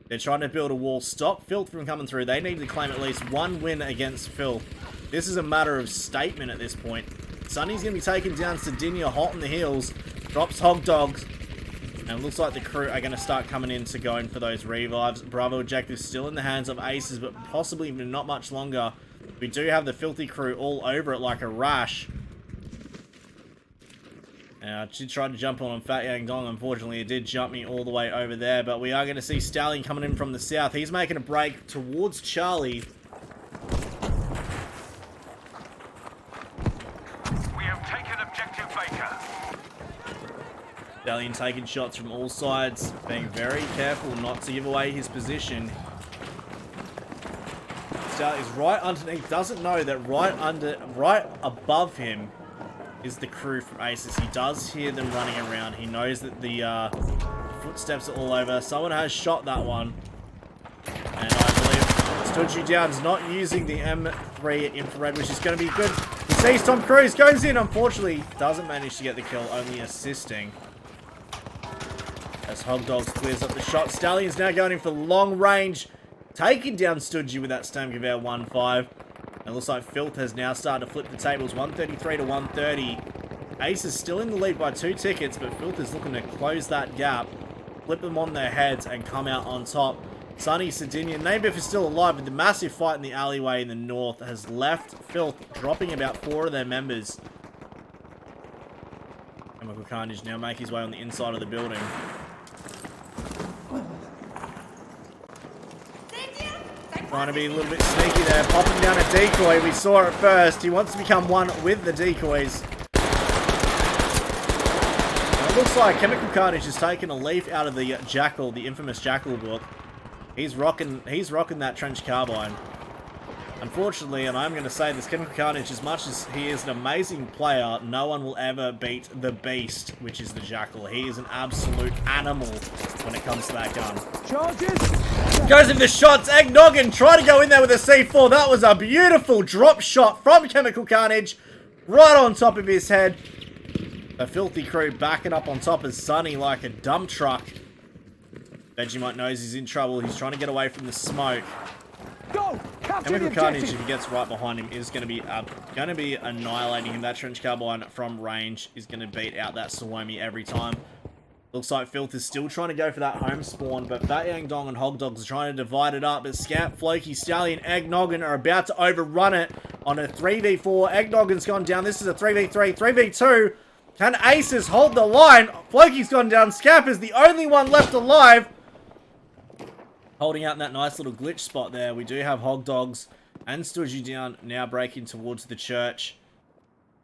They're trying to build a wall. Stop Filth from coming through. They need to claim at least one win against Filth. This is a matter of statement at this point. Sunny's going to be taking down Sardinia hot on the heels. Drops Hog Dogs. And it looks like the crew are going to start coming in to go in for those revives. Bravo objective still in the hands of ACES, but possibly even not much longer. We do have the Filthy crew all over it like a rash. She tried to jump on Fat Yang Dong. Unfortunately, it did jump me all the way over there. But we are going to see Stallion coming in from the south. He's making a break towards Charlie. We have taken objective Baker. Stallion taking shots from all sides. Being very careful not to give away his position. Stallion is right underneath. Doesn't know that right above him is the crew from ACES. He does hear them running around. He knows that the footsteps are all over. Someone has shot that one. And I believe Stood You Down's not using the M3 infrared, which is going to be good. He sees Tom Cruise, goes in. Unfortunately, doesn't manage to get the kill, only assisting. As Hog Dogs clears up the shot. Stallion's now going in for long range. Taking down Stood You with that Stamgewehr 1-5. It looks like Filth has now started to flip the tables, 133 to 130. Ace is still in the lead by 2 tickets, but Filth is looking to close that gap, flip them on their heads, and come out on top. Sunny, Sardinia, Namebiff is still alive, but the massive fight in the alleyway in the north has left Filth dropping about 4 of their members. Chemical Carnage now make his way on the inside of the building. Trying to be a little bit sneaky there, popping down a decoy. We saw it first. He wants to become one with the decoys. It looks like Chemical Carnage has taken a leaf out of the Jackal, the infamous Jackal book. He's rocking that trench carbine. Unfortunately, and I'm going to say this, Chemical Carnage, as much as he is an amazing player, no one will ever beat the beast, which is the Jackal. He is an absolute animal when it comes to that gun. Charges! Goes in the shots. Eggnoggin trying to go in there with a C4. That was a beautiful drop shot from Chemical Carnage. Right on top of his head. A filthy crew backing up on top of Sunny like a dump truck. Vegemite knows he's in trouble. He's trying to get away from the smoke. Go! Capture Chemical the Carnage, if objective! he gets right behind him, is going to be annihilating him. That trench carbine from range is going to beat out that Suomi every time. Looks like Filth is still trying to go for that home spawn, but Fat Yang Dong and Hog Dogs are trying to divide it up. But Scamp, Floki, Stallion, Eggnoggin are about to overrun it on a 3v4. Eggnoggin's gone down. This is a 3v3, 3v2. Can ACES hold the line? Floki's gone down. Scamp is the only one left alive. Holding out in that nice little glitch spot there. We do have Hog Dogs and Stoogie down, now breaking towards the church.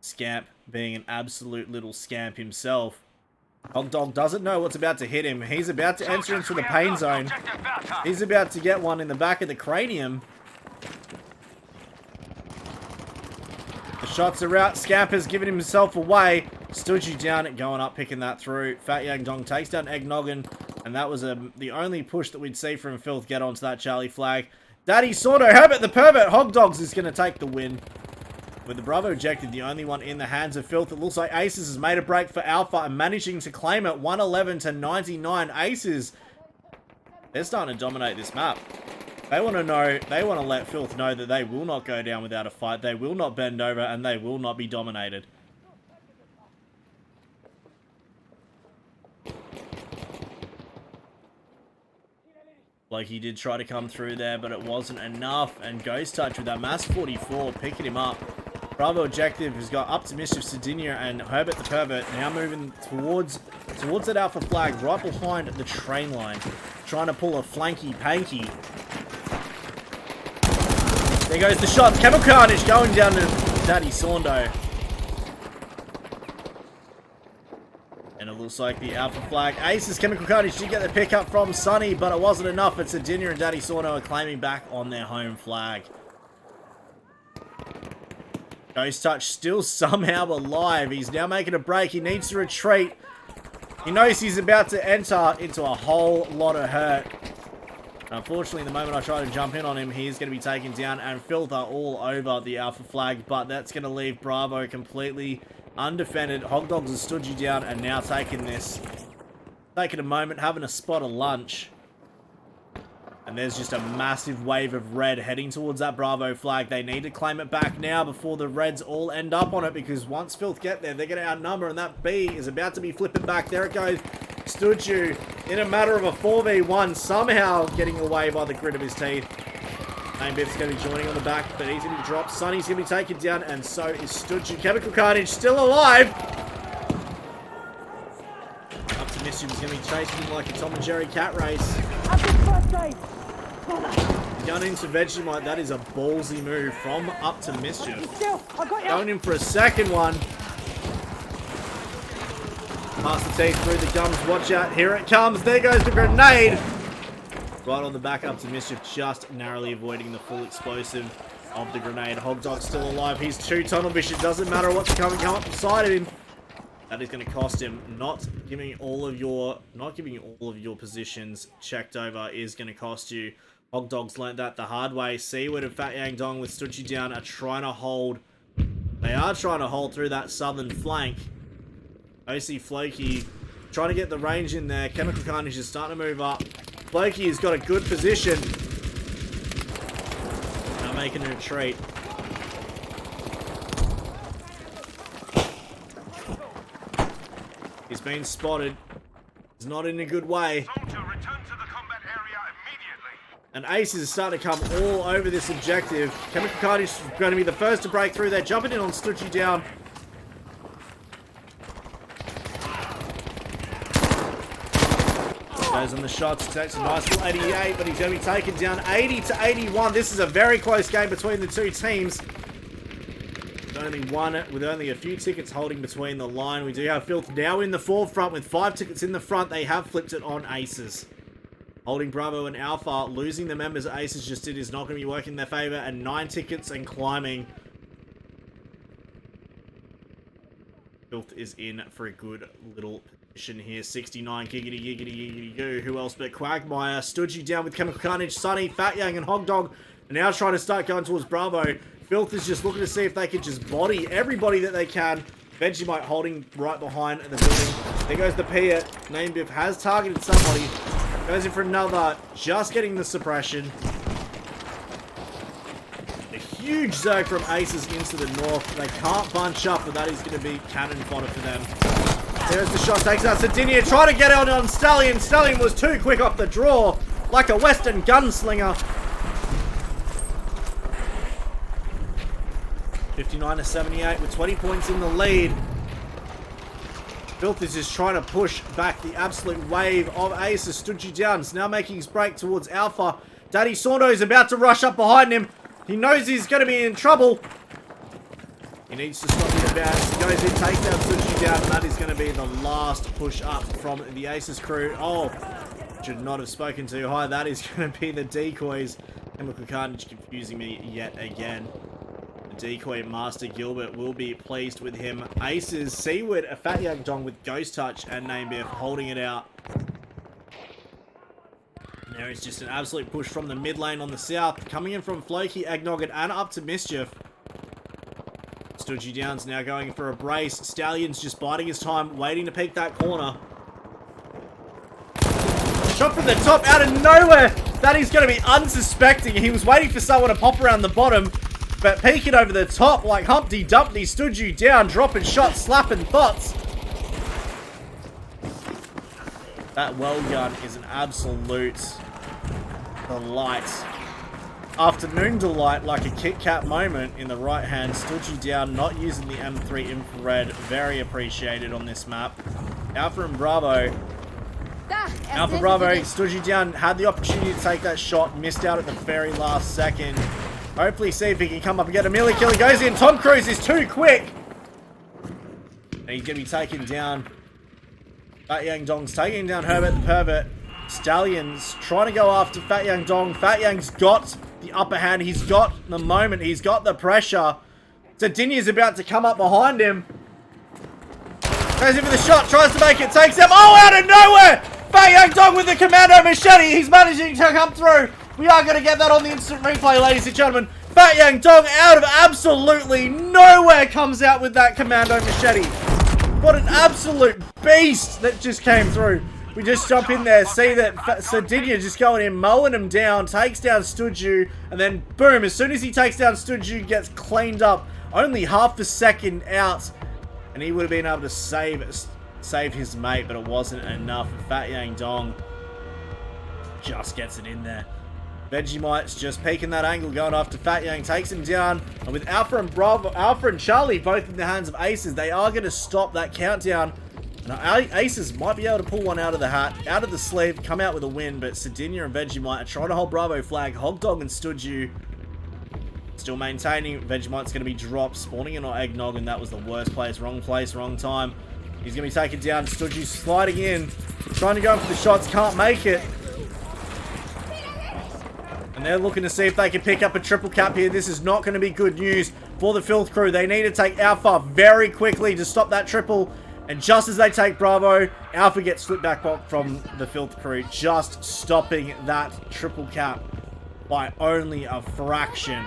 Scamp being an absolute little scamp himself. Hog Dog doesn't know what's about to hit him. He's about to enter into the pain zone. He's about to get one in the back of the cranium. The shots are out. Scamp has given himself away. Stoogie down, going up, picking that through. Fat Yang Dong takes down Eggnoggin. And that was the only push that we'd see from Filth get onto that Charlie flag. Daddy Sordo, Herbert the Pervert, Hog Dogs is going to take the win. With the Bravo objective, the only one in the hands of Filth, it looks like ACES has made a break for Alpha and managing to claim it 111 to 99. ACES, they're starting to dominate this map. They want to let Filth know that they will not go down without a fight. They will not bend over and they will not be dominated. Like, he did try to come through there, but it wasn't enough. And Ghost Touch with that Mass 44 picking him up. Bravo objective has got up to Mischief, Sardinia, and Herbert the Pervert now moving towards that Alpha flag right behind the train line. Trying to pull a flanky panky. There goes the shots. Chemical Carnage going down to Daddy Sondo. And it looks like the Alpha flag. ACES, Chemical Carnage did get the pickup from Sunny, but it wasn't enough. It's Sardinia and Daddy Sondo are claiming back on their home flag. Ghost Touch still somehow alive. He's now making a break. He needs to retreat. He knows he's about to enter into a whole lot of hurt. Unfortunately, the moment I try to jump in on him, he's going to be taken down, and Filth are all over the Alpha flag, but that's going to leave Bravo completely undefended. Hog Dogs has stood you down and now taking a moment, having a spot of lunch. And there's just a massive wave of red heading towards that Bravo flag. They need to claim it back now before the Reds all end up on it, because once Filth get there, they're going to outnumber, and that B is about to be flipping back. There it goes. Stood you in a matter of a 4v1, somehow getting away by the grit of his teeth. Main Biff's going to be joining on the back, but he's going to be dropped. Sunny's going to be taken down, and so is Stood you. Chemical Carnage still alive. Up to Mischief is going to be chasing him like a Tom and Jerry cat race. Gun into Vegemite, that is a ballsy move from Up to Mischief. Going in for a second one. Pass the teeth through the gums, watch out, here it comes, there goes the grenade! Right on the back, Up to Mischief, just narrowly avoiding the full explosive of the grenade. Hog Dog's still alive, he's 2 tunnel vision, doesn't matter what's coming up beside of him. That is going to cost him. Not giving all of your positions checked over is going to cost you. Hog Dogs learnt that the hard way. Seaward and Fat Yang Dong with Stoogie down are trying to hold. They are trying to hold through that southern flank. OC Floki trying to get the range in there. Chemical Carnage is starting to move up. Floki has got a good position. Now making a retreat. He's been spotted. He's not in a good way. And ACES is starting to come all over this objective. Chemical Carnage is going to be the first to break through there. Jumping in on Stoogie down. Goes on the shots, takes a nice little 88, but he's going to be taken down 80 to 81. This is a very close game between the two teams. with only a few tickets holding between the line. We do have Filth now in the forefront with 5 tickets in the front. They have flipped it on ACES. Holding Bravo and Alpha, losing the members ACES just did is not going to be working in their favor, and 9 tickets and climbing. Filth is in for a good little position here. 69, giggity goo. Who else but Quagmire? Stoogie down with Chemical Carnage, Sunny, Fat Yang, and Hog Dog. And now trying to start going towards Bravo. Filth is just looking to see if they can just body everybody that they can. Vegemite holding right behind the building. There goes the Pia. Namebiff has targeted somebody. Goes in for another. Just getting the suppression. A huge zerg from ACES into the north. They can't bunch up, but that is going to be cannon fodder for them. There's the shot. Takes out Sardinia. Trying to get out on Stallion. Stallion was too quick off the draw. Like a Western gunslinger. 59-78 with 20 points in the lead. Filth is just trying to push back the absolute wave of ACES. Stoogie Downs now making his break towards Alpha. Daddy Sordo is about to rush up behind him. He knows he's going to be in trouble. He needs to stop the advance. He goes in, takes down Stoogie Down, and that is going to be the last push up from the ACES crew. Oh, should not have spoken too high. That is going to be the decoys. Chemical Carnage confusing me yet again. Decoy Master Gilbert will be pleased with him. ACES, Seaward, a Fat Young Dong with Ghost Touch, and Namebiff holding it out. And there is just an absolute push from the mid lane on the south. Coming in from Floki, Agnoggin, and up to Mischief. Stoogie Downs now going for a brace. Stallion's just biding his time, waiting to peek that corner. Shot from the top out of nowhere. That is going to be unsuspecting. He was waiting for someone to pop around the bottom. But peeking over the top like Humpty Dumpty, stood you down, dropping shots, slapping thoughts. That well gun is an absolute delight. Afternoon delight, like a Kit Kat moment in the right hand. Stood you down, not using the M3 infrared. Very appreciated on this map. Alpha and Bravo. Alpha Bravo stood you down, had the opportunity to take that shot, missed out at the very last second. Hopefully see if he can come up and get a melee kill. He goes in. Tom Cruise is too quick. And he's going to be taken down. Fat Yang Dong's taking down Herbert the Pervert. Stallions trying to go after Fat Yang Dong. Fat Yang's got the upper hand. He's got the moment. He's got the pressure. Sardinia's about to come up behind him. Goes in for the shot. Tries to make it. Takes him. Oh, out of nowhere. Fat Yang Dong with the commando machete. He's managing to come through. We are going to get that on the instant replay, ladies and gentlemen. Fat Yang Dong out of absolutely nowhere comes out with that commando machete. What an absolute beast that just came through. We just jump in there, see that Sardinia just going in, mowing him down, takes down Stuju, and then boom, as soon as he takes down Stuju, gets cleaned up. Only half a second out, and he would have been able to save his mate, but it wasn't enough. Fat Yang Dong just gets it in there. Vegemite's just peeking that angle, going after Fat Yang, takes him down. And with Alpha and Bravo, Alpha and Charlie both in the hands of ACES, they are going to stop that countdown. Now, ACES might be able to pull one out of the hat, out of the sleeve, come out with a win, but Sardinia and Vegemite are trying to hold Bravo flag. Hog Dog and Stuju still maintaining. Vegemite's going to be dropped, spawning in on Eggnog, and that was the worst place, wrong time. He's going to be taken down. Stuju sliding in, trying to go for the shots, can't make it. And they're looking to see if they can pick up a triple cap here. This is not going to be good news for the Filth crew. They need to take Alpha very quickly to stop that triple. And just as they take Bravo, Alpha gets slipped back from the Filth crew, just stopping that triple cap by only a fraction.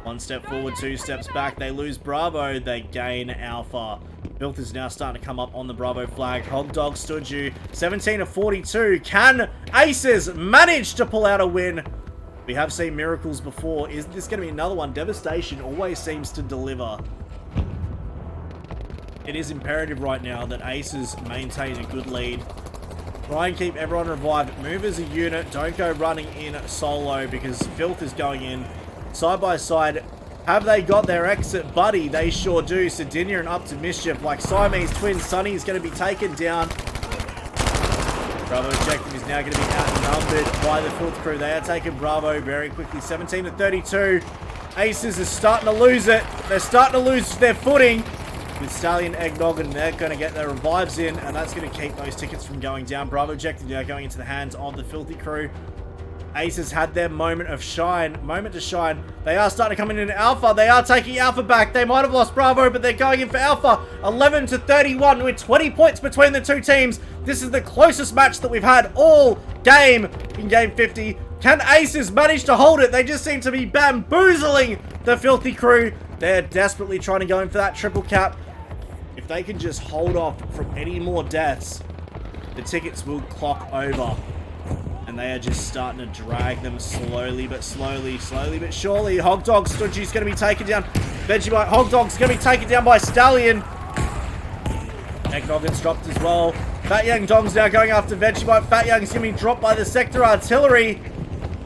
One step forward, 2 steps back. They lose Bravo, they gain Alpha. Filth is now starting to come up on the Bravo flag. Hog Dog Stuju, 17-42. Can ACES manage to pull out a win? We have seen miracles before. Is this going to be another one? Devastation always seems to deliver. It is imperative right now that ACES maintain a good lead. Try and keep everyone revived. Move as a unit. Don't go running in solo because Filth is going in side by side. Have they got their exit buddy? They sure do. Sardinia and up to Mischief. Like Siamese twins, Sunny is going to be taken down. Bravo objective is now going to be outnumbered by the Filth crew. They are taking Bravo very quickly. 17-32. ACES is starting to lose it. They're starting to lose their footing. With Stallion, Eggnog, and they're going to get their revives in, and that's going to keep those tickets from going down. Bravo objective now going into the hands of the Filthy crew. ACES had their moment of shine. Moment to shine. They are starting to come in Alpha. They are taking Alpha back. They might have lost Bravo, but they're going in for Alpha. 11-31 with 20 points between the two teams. This is the closest match that we've had all game in Game 50. Can ACES manage to hold it? They just seem to be bamboozling the Filthy crew. They're desperately trying to go in for that triple cap. If they can just hold off from any more deaths, the tickets will clock over. And they are just starting to drag them slowly but surely. Hog Dog Studgy's going to be taken down. Vegemite Hog Dog's going to be taken down by Stallion. Eggnog gets dropped as well. Fat Young Dong's now going after Vegemite. Fat Young's going to be dropped by the Sector Artillery.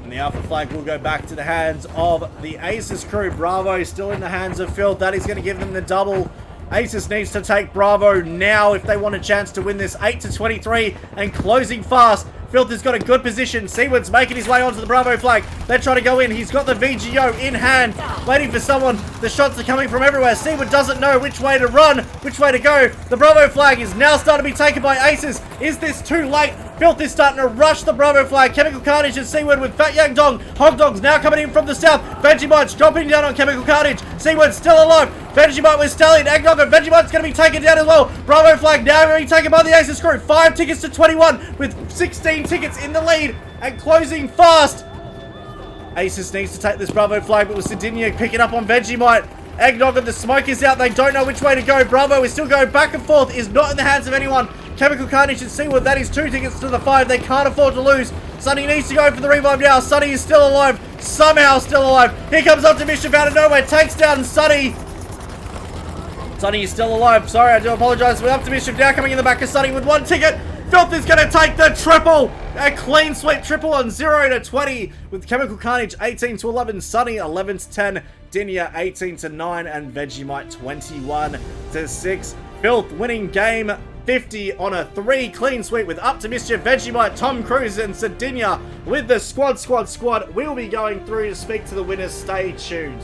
And the Alpha flag will go back to the hands of the ACES crew. Bravo still in the hands of Phil. That is going to give them the double. ACES needs to take Bravo now if they want a chance to win this 8-23 and closing fast. Filth has got a good position. Seaward's making his way onto the Bravo flag. They're trying to go in. He's got the VGO in hand, waiting for someone. The shots are coming from everywhere. Seaward doesn't know which way to run, which way to go. The Bravo flag is now starting to be taken by ACES. Is this too late? Filth is starting to rush the Bravo flag. Chemical Carnage and Seaward with Fat Young Dong. Hog Dog's now coming in from the south. Vegemite's dropping down on Chemical Carnage. Seaward's still alive. Vegemite with Stallion. Eggnog and Vegemite's going to be taken down as well. Bravo flag now being taken by the ACES crew. 5 tickets to 21 with 16 tickets in the lead and closing fast. ACES needs to take this Bravo flag, but with Sardinia picking up on Vegemite. Eggnog and the smoke is out. They don't know which way to go. Bravo is still going back and forth. Is not in the hands of anyone. Chemical Carnage and Seaward. That is 2 tickets to the 5. They can't afford to lose. Sunny needs to go for the revive now. Sunny is still alive. Somehow still alive. Here comes Optimistic out of nowhere. Takes down Sunny. Sunny is still alive. Sorry, I do apologize. With Optimistic now coming in the back of Sunny with 1 ticket. Filth is going to take the triple. A clean sweep triple on 0-20 with Chemical Carnage 18-11, Sunny 11-10, Dinya 18-9, and Vegemite 21-6. Filth winning game 50 on a 3 clean sweep with Up to Mischief, Vegemite, Tom Cruise, and Sardinia with the squad. We'll be going through to speak to the winners. Stay tuned.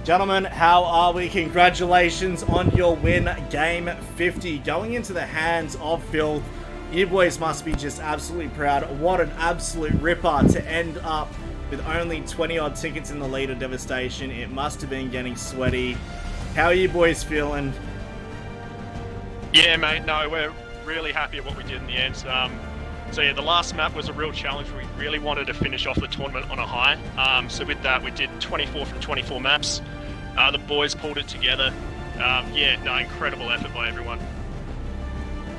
Gentlemen, how are we? Congratulations on your win, Game 50. Going into the hands of Filth. You boys must be just absolutely proud. What an absolute ripper to end up with only 20-odd tickets in the lead of Devastation. It must have been getting sweaty. How are you boys feeling? Yeah, mate, no, we're really happy at what we did in the end. So yeah, the last map was a real challenge. We really wanted to finish off the tournament on a high. So with that, we did 24 from 24 maps. The boys pulled it together. Yeah, no, incredible effort by everyone.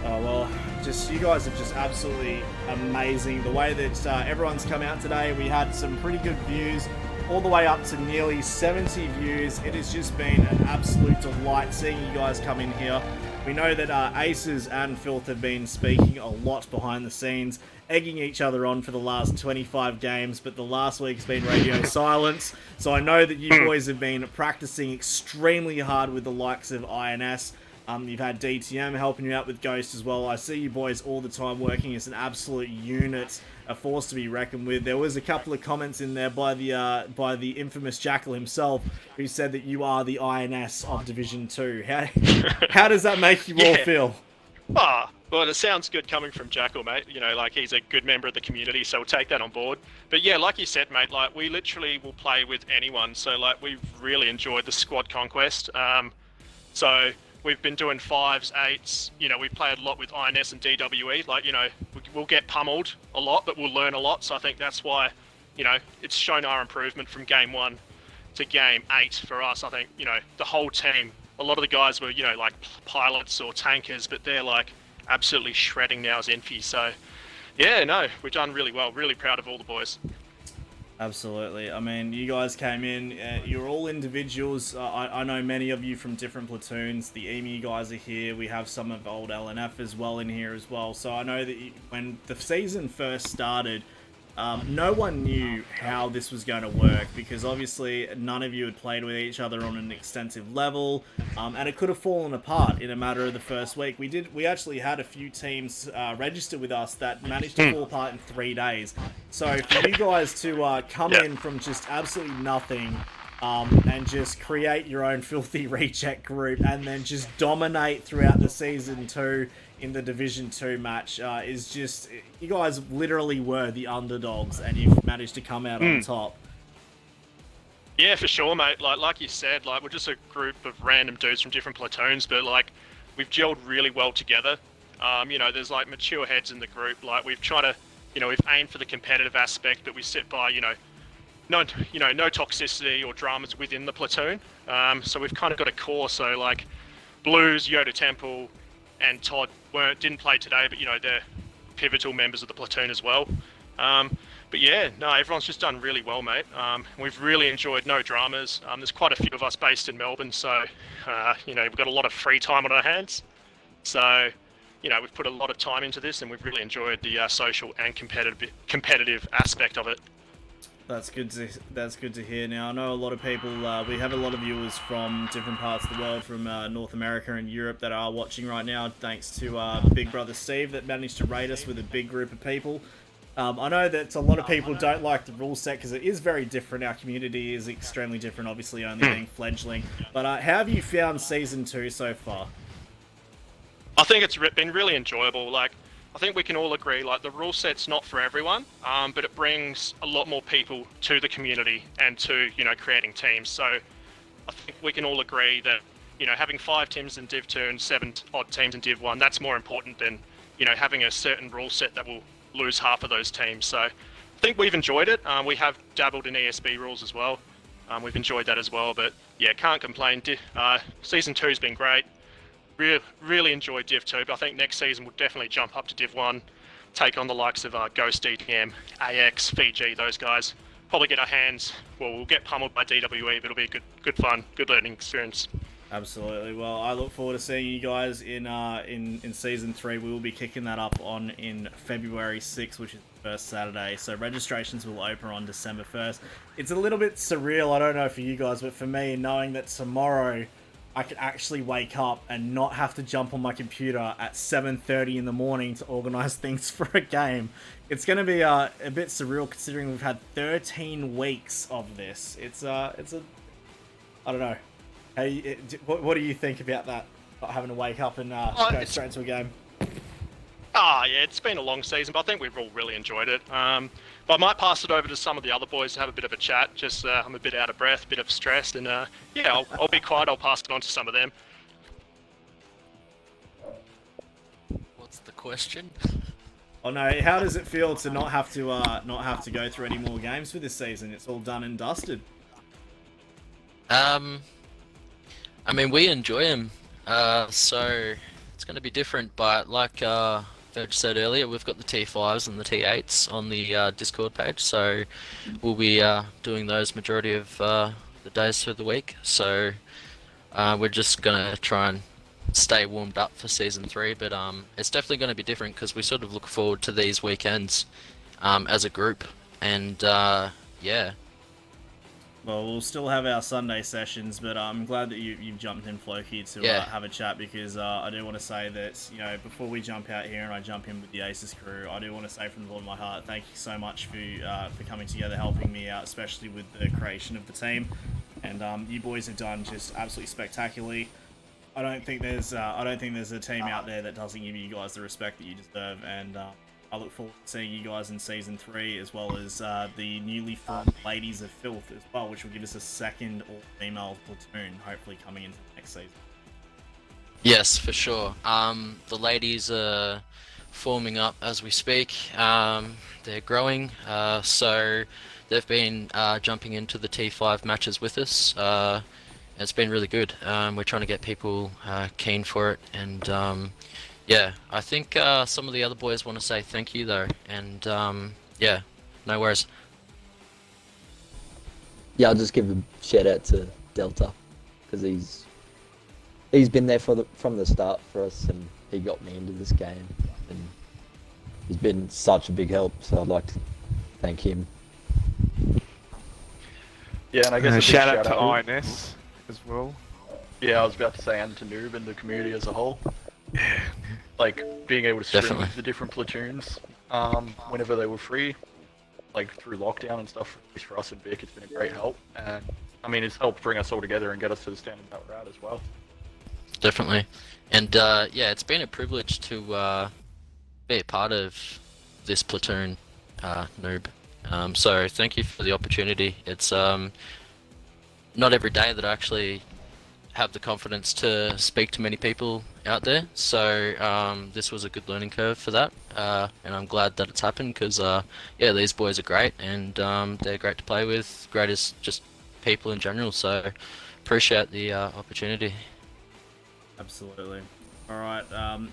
Oh, well, just you guys are just absolutely amazing. The way that everyone's come out today, we had some pretty good views, all the way up to nearly 70 views. It has just been an absolute delight seeing you guys come in here. We know that ACES and Filth have been speaking a lot behind the scenes, egging each other on for the last 25 games, but the last week's been radio silence. So I know that you boys have been practicing extremely hard with the likes of INS. You've had DTM helping you out with Ghost as well. I see you boys all the time working as an absolute unit, a force to be reckoned with. There was a couple of comments in there by the infamous Jackal himself, who said that you are the INS of Division 2. How does that make you all feel? Well, it sounds good coming from Jackal, mate. You know, like, he's a good member of the community, so we'll take that on board. But yeah, like you said, mate, like, we literally will play with anyone. So, like, we've really enjoyed the squad conquest. So we've been doing 5s, 8s. You know, we play a lot with INS and DWE. Like, you know, we'll get pummeled a lot, but we'll learn a lot. So I think that's why, you know, it's shown our improvement from game 1 to game 8 for us. I think, you know, the whole team, a lot of the guys were, you know, like pilots or tankers, but they're like absolutely shredding now as Enfies. So yeah, no, we've done really well. Really proud of all the boys. Absolutely. I mean, you guys came in, you're all individuals. I know many of you from different platoons. The EMU guys are here. We have some of old LNF as well in here as well. So I know that when the season first started, no one knew how this was going to work because obviously none of you had played with each other on an extensive level, and it could have fallen apart in a matter of the first week. We actually had a few teams register with us that managed to fall apart in 3 days. So for you guys to come in from just absolutely nothing and just create your own filthy reject group and then just dominate throughout the season 2 in the Division 2 match is just... You guys literally were the underdogs and you've managed to come out on top. Yeah, for sure, mate. Like you said, like we're just a group of random dudes from different platoons, but like we've gelled really well together. You know, there's like mature heads in the group. Like we've tried to, you know, we've aimed for the competitive aspect, but we sit by, no toxicity or dramas within the platoon. So we've kind of got a core. So like Blues, Yoda Temple, and Todd didn't play today, but they're pivotal members of the platoon as well. But yeah, no, everyone's just done really well, mate. We've really enjoyed no dramas. There's quite a few of us based in Melbourne, so we've got a lot of free time on our hands. So we've put a lot of time into this, and we've really enjoyed the social and competitive aspect of it. That's good to hear. Now I know a lot of people. We have a lot of viewers from different parts of the world, from North America and Europe, that are watching right now. Thanks to Big Brother Steve that managed to raid us with a big group of people. I know that a lot of people don't like the rule set because it is very different. Our community is extremely different, obviously only being fledgling. But how have you found Season 2 so far? I think it's been really enjoyable. Like, I think we can all agree, like, the rule set's not for everyone, but it brings a lot more people to the community and to, creating teams. So I think we can all agree that, having 5 teams in Div 2 and 7 odd teams in Div 1, that's more important than, having a certain rule set that will lose half of those teams. So I think we've enjoyed it. We have dabbled in ESB rules as well. We've enjoyed that as well, but yeah, can't complain. Season 2's been great. Really enjoyed Div 2, but I think next season we'll definitely jump up to Div 1, take on the likes of Ghost DTM, AX, Fiji, those guys. Probably get our hands, we'll get pummeled by DWE, but it'll be a good fun, good learning experience. Absolutely. Well, I look forward to seeing you guys in Season 3. We will be kicking that up in February 6th, which is the first Saturday. So registrations will open on December 1st. It's a little bit surreal, I don't know for you guys, but for me, knowing that tomorrow I could actually wake up and not have to jump on my computer at 7:30 in the morning to organize things for a game. It's going to be a bit surreal considering we've had 13 weeks of this. It's I don't know. Hey, what do you think about that? Not having to wake up and go straight into a game. Yeah, it's been a long season, but I think we've all really enjoyed it. But I might pass it over to some of the other boys to have a bit of a chat. Just I'm a bit out of breath, a bit of stressed, and yeah, I'll be quiet. I'll pass it on to some of them. What's the question? Oh no, how does it feel to not have to go through any more games for this season? It's all done and dusted. I mean, we enjoy them, so it's going to be different, but like Verge said earlier, we've got the T5s and the T8s on the Discord page, so we'll be doing those majority of the days through the week, so we're just going to try and stay warmed up for Season 3, but it's definitely going to be different because we sort of look forward to these weekends as a group, and yeah. Well, we'll still have our Sunday sessions, but I'm glad that you've jumped in, Floki, to have a chat, because I do want to say that, before we jump out here and I jump in with the ACES crew, I do want to say from the bottom of my heart, thank you so much for coming together, helping me out, especially with the creation of the team. And you boys have done just absolutely spectacularly. I don't think there's a team out there that doesn't give you guys the respect that you deserve, and I look forward to seeing you guys in Season 3, as well as the newly formed Ladies of Filth as well, which will give us a second all-female platoon, hopefully coming into the next season. Yes, for sure. The ladies are forming up as we speak. They're growing, so they've been jumping into the T5 matches with us. It's been really good. We're trying to get people keen for it, and yeah, I think some of the other boys want to say thank you though, and yeah, no worries. yeah, I'll just give a shout out to Delta because he's been there from the start for us, and he got me into this game, and he's been such a big help. So I'd like to thank him. Yeah, and I guess a big shout out to INS as well. Yeah, I was about to say, and to Noob and the community as a whole. Like being able to stream Definitely. the different platoons whenever they were free, like through lockdown and stuff. For us and Vic, it's been a great help, and I mean, it's helped bring us all together and get us to the standard that we're at as well. Definitely. And yeah, it's been a privilege to be a part of this platoon, Noob. So thank you for the opportunity. It's not every day that I actually have the confidence to speak to many people out there. So this was a good learning curve for that, and I'm glad that it's happened because yeah, these boys are great, and they're great to play with, great as just people in general. So appreciate the opportunity. Absolutely. All right.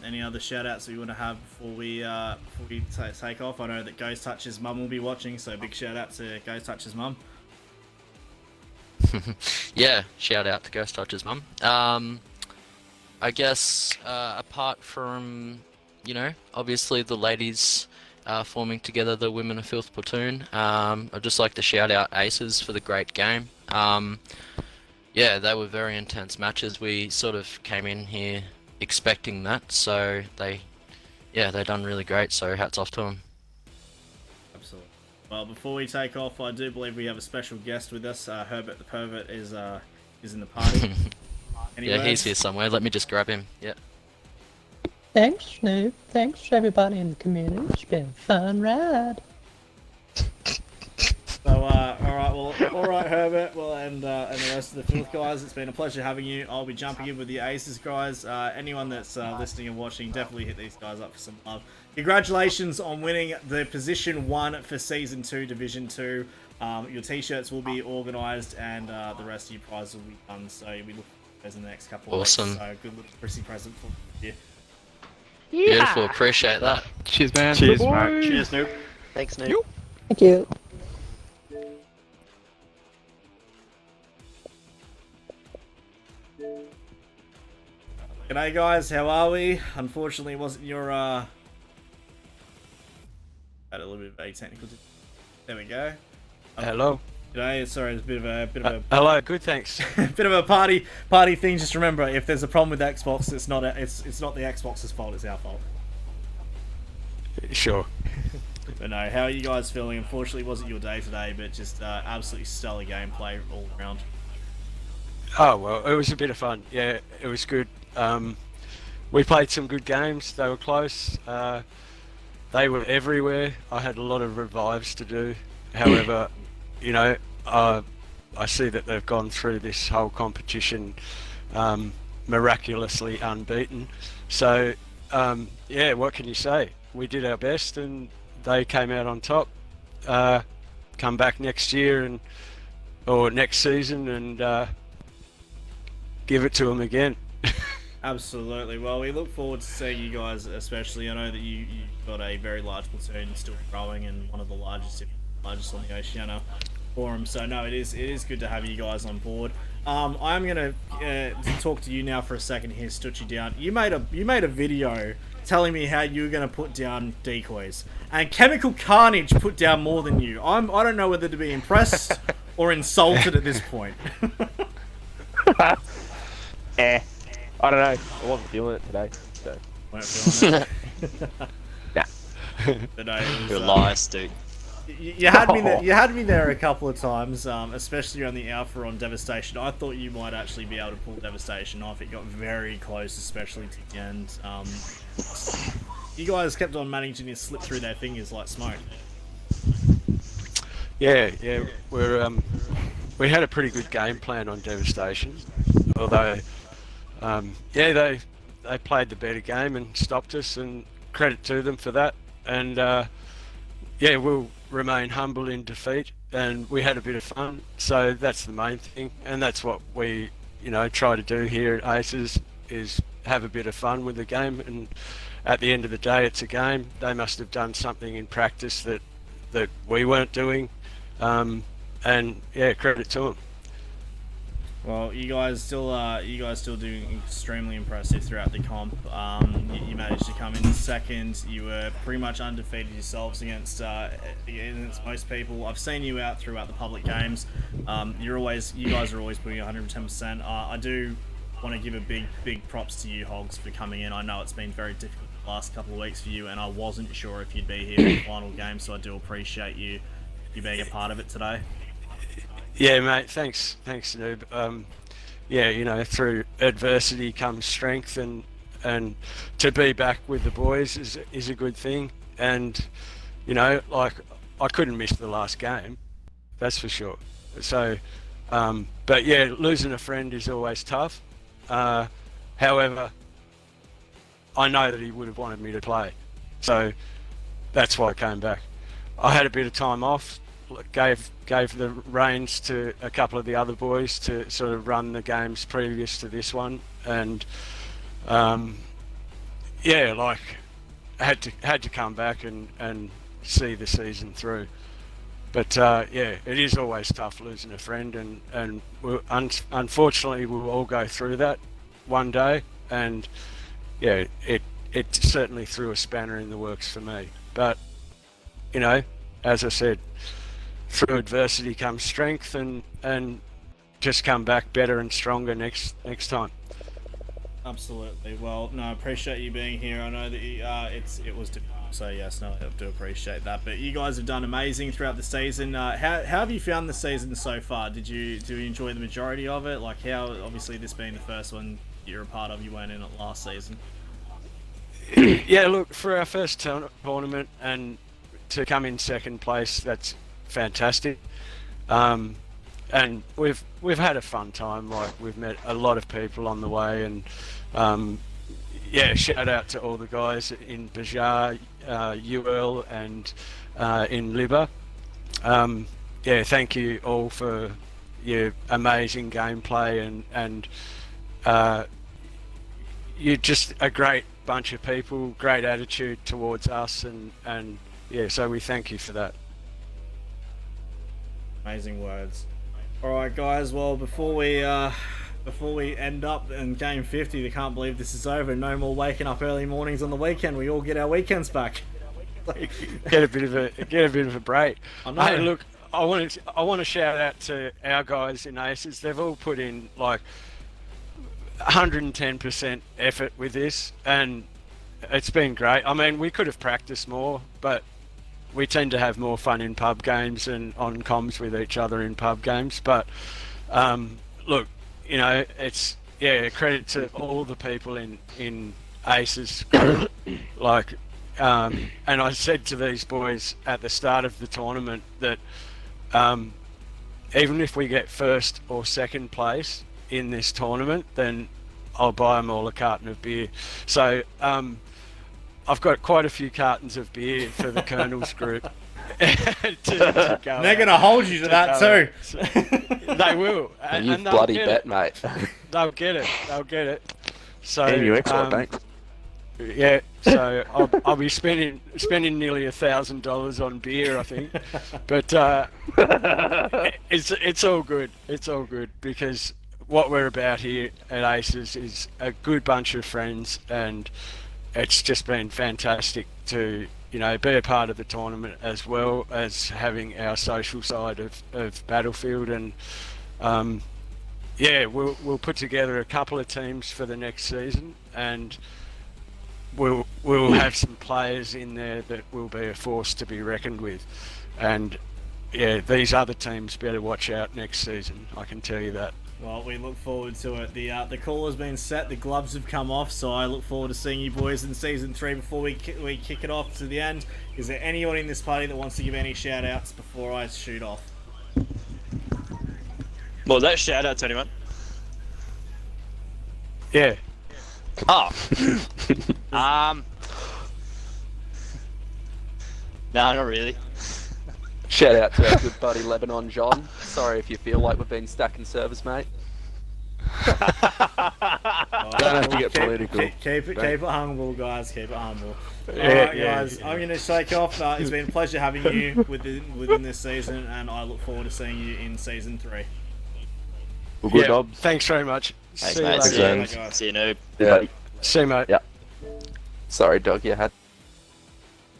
Any other shout outs we want to have before we take off? I know that Ghost Touch's mum will be watching, so big shout out to Ghost Touch's mum. Yeah, shout out to Ghost Touch's mum. I guess apart from, you know, obviously the ladies forming together the Women of Filth platoon, I'd just like to shout out ACES for the great game. Yeah, they were very intense matches. We sort of came in here expecting that, so they done really great, so hats off to them. Absolutely. Well, before we take off, I do believe we have a special guest with us. Herbert the Pervert is in the party. Yeah, he's here somewhere. Let me just grab him. Yeah. Thanks, Snoop. Thanks, everybody in the community. It's been a fun ride. So, all right, Herbert. Well, and the rest of the Filth guys, it's been a pleasure having you. I'll be jumping in with the ACES guys. Anyone that's listening and watching, definitely hit these guys up for some love. Congratulations on winning the Position 1 for Season 2, Division 2. Your T-shirts will be organised, and the rest of your prizes will be done. So we look for those in the next couple of weeks. Awesome. So good little Chrissy present for you. Beautiful. Appreciate that. Cheers, man. Cheers, Good mate. boy. Cheers, Noob. Thanks, Snoop. Thank you. G'day guys, how are we? Unfortunately, it wasn't your had a little bit of a technical. There we go. Hello. G'day. Sorry, it's a bit of a Hello. Good. Thanks. bit of a party thing. Just remember, if there's a problem with Xbox, it's not the Xbox's fault. It's our fault. Sure. But no, how are you guys feeling? Unfortunately, it wasn't your day today, but just absolutely stellar gameplay all around. Oh well, it was a bit of fun. Yeah, it was good. We played some good games. They were close. They were everywhere. I had a lot of revives to do. However, you know, I see that they've gone through this whole competition miraculously unbeaten. So, yeah, what can you say? We did our best, and they came out on top. Come back next year or next season and give it to them again. Absolutely. Well, we look forward to seeing you guys, especially. I know that you've got a very large platoon, still growing, and one of the largest, if not largest, on the Oceania forum. So no, it is good to have you guys on board. I'm gonna talk to you now for a second here, Stutchy Down. You made a video telling me how you were gonna put down decoys, and Chemical Carnage put down more than you. I don't know whether to be impressed or insulted at this point. I don't know. I wasn't feeling it today. So. Weren't feeling it. Nah. But no, it was, You're lies, dude. You had me there. You had me there a couple of times, especially on the Alpha on Devastation. I thought you might actually be able to pull Devastation off. It got very close, especially to the end. You guys kept on managing to slip through their fingers like smoke. Yeah, we had a pretty good game plan on Devastation, although yeah, they played the better game and stopped us, and credit to them for that. And yeah, we'll remain humble in defeat, and we had a bit of fun, so that's the main thing, and that's what we try to do here at ACES, is have a bit of fun with the game. And at the end of the day, it's a game. They must have done something in practice that we weren't doing, and and yeah, credit to them. Well, you guys still doing extremely impressive throughout the comp. You managed to come in second. You were pretty much undefeated yourselves against most people. I've seen you out throughout the public games. You guys are always putting 110%. I do want to give a big props to you, Hogs, for coming in. I know it's been very difficult the last couple of weeks for you, and I wasn't sure if you'd be here for the final game, so I do appreciate you being a part of it today. Yeah, mate. Thanks, Noob. Yeah, through adversity comes strength, and to be back with the boys is a good thing. And like I couldn't miss the last game, that's for sure. So, but yeah, losing a friend is always tough. However, I know that he would have wanted me to play, so that's why I came back. I had a bit of time off. Gave the reins to a couple of the other boys to sort of run the games previous to this one, and yeah, like had to come back and see the season through. But yeah, it is always tough losing a friend, and unfortunately we'll all go through that one day, and yeah, it certainly threw a spanner in the works for me. But as I said, through adversity comes strength, and just come back better and stronger next time. Absolutely. Well, no, I appreciate you being here. I know that it was difficult, so yes, no, I do appreciate that. But you guys have done amazing throughout the season. How have you found the season so far? Do you enjoy the majority of it? Like, how, obviously this being the first one you're a part of, you weren't in it last season. Yeah, look, for our first tournament and to come in second place, that's fantastic. And we've had a fun time. Like, we've met a lot of people on the way, and yeah, shout out to all the guys in Bajar, UL, and in Libba. Yeah, thank you all for your amazing gameplay, and you're just a great bunch of people, great attitude towards us, and yeah, so we thank you for that. Amazing words. Alright guys, well, before we end up in game 50, I can't believe this is over. No more waking up early mornings on the weekend. We all get our weekends back. Get a bit of a break. I know. Hey, look, I want to shout out to our guys in ACES. They've all put in like 110% effort with this, and it's been great. I mean, we could have practiced more, but we tend to have more fun in pub games and on comms with each other in pub games. But look, it's credit to all the people in ACES. Like, and I said to these boys at the start of the tournament that even if we get first or second place in this tournament, then I'll buy them all a carton of beer. So I've got quite a few cartons of beer for the Colonel's group. to go. They're going to hold you to that too. So, they will. You bloody bet, mate. They'll get it. So and you export, thanks. Yeah, so I'll be spending nearly $1,000 on beer, I think. But it's all good. It's all good, because what we're about here at ACES is a good bunch of friends, and it's just been fantastic to be a part of the tournament, as well as having our social side of Battlefield. And yeah, we'll put together a couple of teams for the next season, and we'll have some players in there that will be a force to be reckoned with. And yeah, these other teams better watch out next season, I can tell you that. Well, we look forward to it. The call has been set, the gloves have come off, so I look forward to seeing you boys in Season 3 before we kick it off to the end. Is there anyone in this party that wants to give any shout-outs before I shoot off? Well, that shout-out to anyone? Yeah. Oh. No, not really. Shout out to our good buddy Lebanon John. Sorry if you feel like we've been stacking service, mate. Don't have to get political. Keep it humble, guys. Keep it humble. Yeah, Alright, yeah, guys. yeah. I'm going to shake off. It's been a pleasure having you within this season, and I look forward to seeing you in season 3. Well, good Yeah, jobs. thanks very much. Thanks, See you mate. later. See you, see you, noob. Yeah. See you, mate. Yeah. Sorry, dog. You had.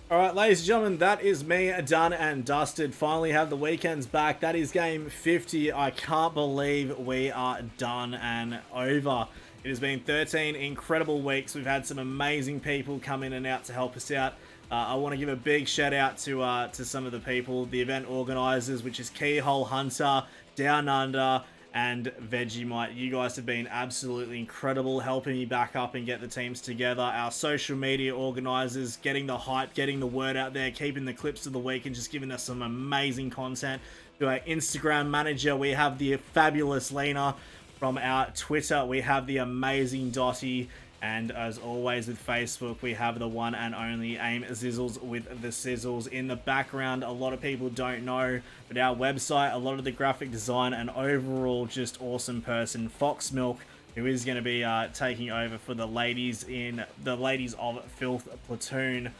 Alright, ladies and gentlemen, that is me done and dusted. Finally have the weekends back. That is game 50. I can't believe we are done and over. It has been 13 incredible weeks. We've had some amazing people come in and out to help us out. I want to give a big shout out to some of the people, the event organisers, which is Keyhole Hunter, Down Under, and Vegemite. You guys have been absolutely incredible, helping me back up and get the teams together. Our social media organisers, getting the hype, getting the word out there, keeping the clips of the week, and just giving us some amazing content. To our Instagram manager, we have the fabulous Lena. From our Twitter, we have the amazing Dottie. And as always with Facebook, we have the one and only Aim Zizzles with the Sizzles. In the background, a lot of people don't know, but our website, a lot of the graphic design and overall just awesome person, Fox Milk, who is going to be taking over for the ladies of Filth Platoon.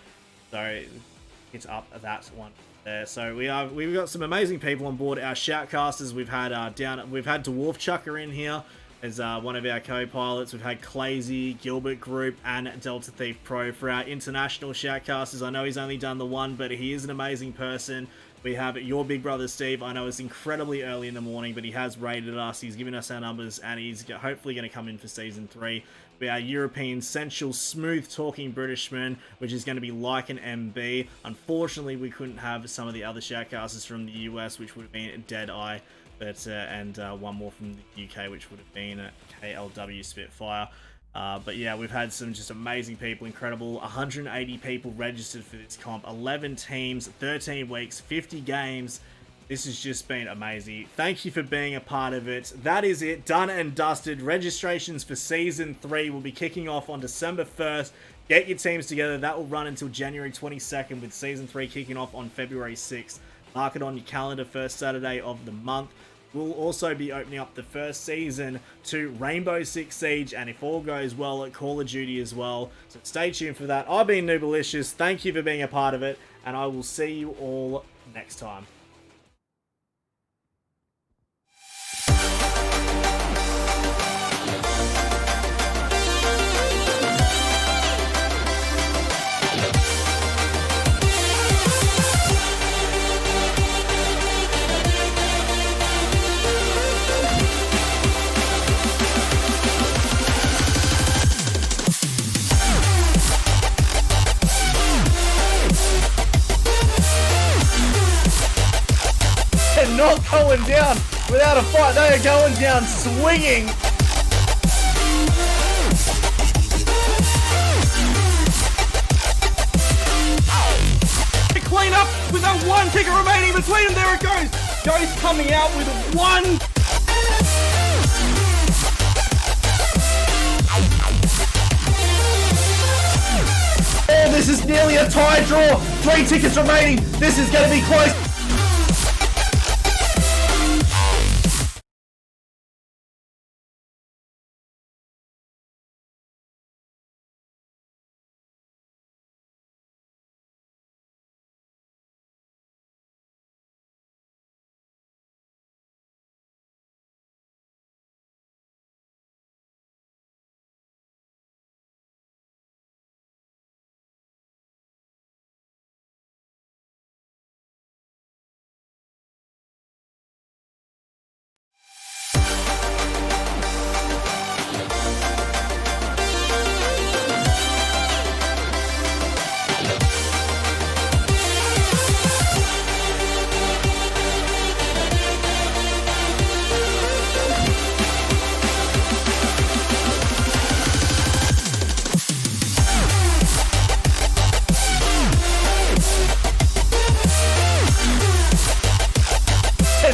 So it's up that one there. So we've got some amazing people on board. Our shoutcasters, we've had Dwarf Chucker in here as one of our co-pilots. We've had Clazy, Gilbert Group, and Delta Thief Pro. For our international shoutcasters, I know he's only done the one, but he is an amazing person. We have your big brother Steve. I know it's incredibly early in the morning, but he has rated us. He's given us our numbers, and he's hopefully going to come in for season 3. We are European Sensual Smooth Talking Britishman, which is going to be like an MB. Unfortunately, we couldn't have some of the other shoutcasters from the US, which would have been Deadeye. But and one more from the UK, which would have been KLW Spitfire. But yeah, we've had some just amazing people, incredible. 180 people registered for this comp, 11 teams, 13 weeks, 50 games. This has just been amazing. Thank you for being a part of it. That is it, done and dusted. Registrations for Season 3 will be kicking off on December 1st. Get your teams together. That will run until January 22nd, with Season 3 kicking off on February 6th. Mark it on your calendar, first Saturday of the month. We'll also be opening up the first season to Rainbow Six Siege, and if all goes well, at Call of Duty as well. So stay tuned for that. I've been Noobalicious. Thank you for being a part of it, and I will see you all next time. Not going down without a fight. They are going down swinging. Clean up with that one ticket remaining between them. There it goes. Ghost coming out with one. Oh, this is nearly a tie draw. 3 tickets remaining. This is going to be close.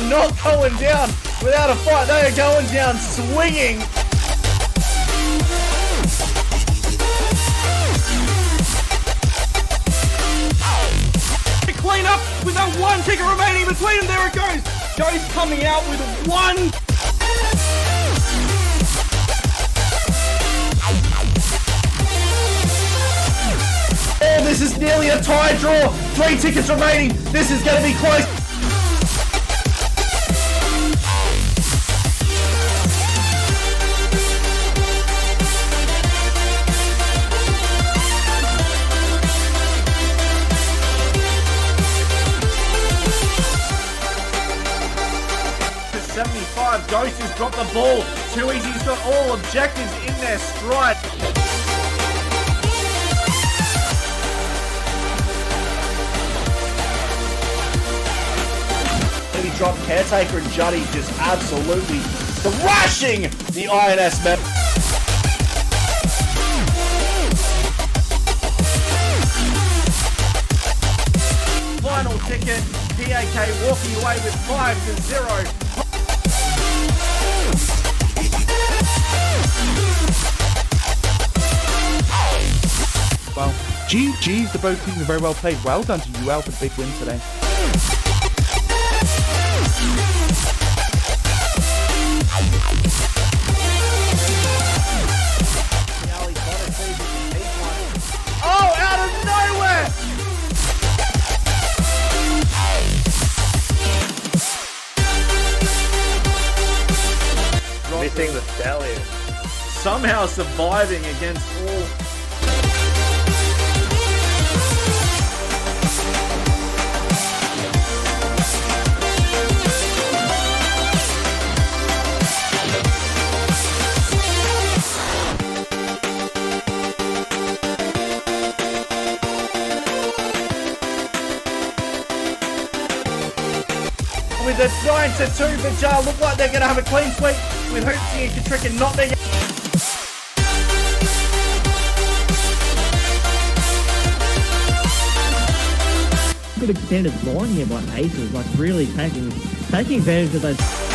Not going down without a fight. They are going down swinging. Clean up with that one ticket remaining between them. There it goes. Ghost coming out with one. nearly a tie draw. 3 tickets remaining. This is going to be close. To 75, Ghost has dropped the ball. Too easy, he's got all objectives in their stride. Drop Caretaker and Juddy just absolutely thrashing the INS map. Final ticket, PAK walking away with 5-0. Well, GG's, the both teams are very well played. Well done to UL for the big win today. Oh, out of nowhere! Missing the stallion. Somehow surviving against all. With a 9-2 for Jar, look like they're going to have a clean sweep with Hoopsie and Katrika not being. Good extended line here by ACES, like really taking advantage of those.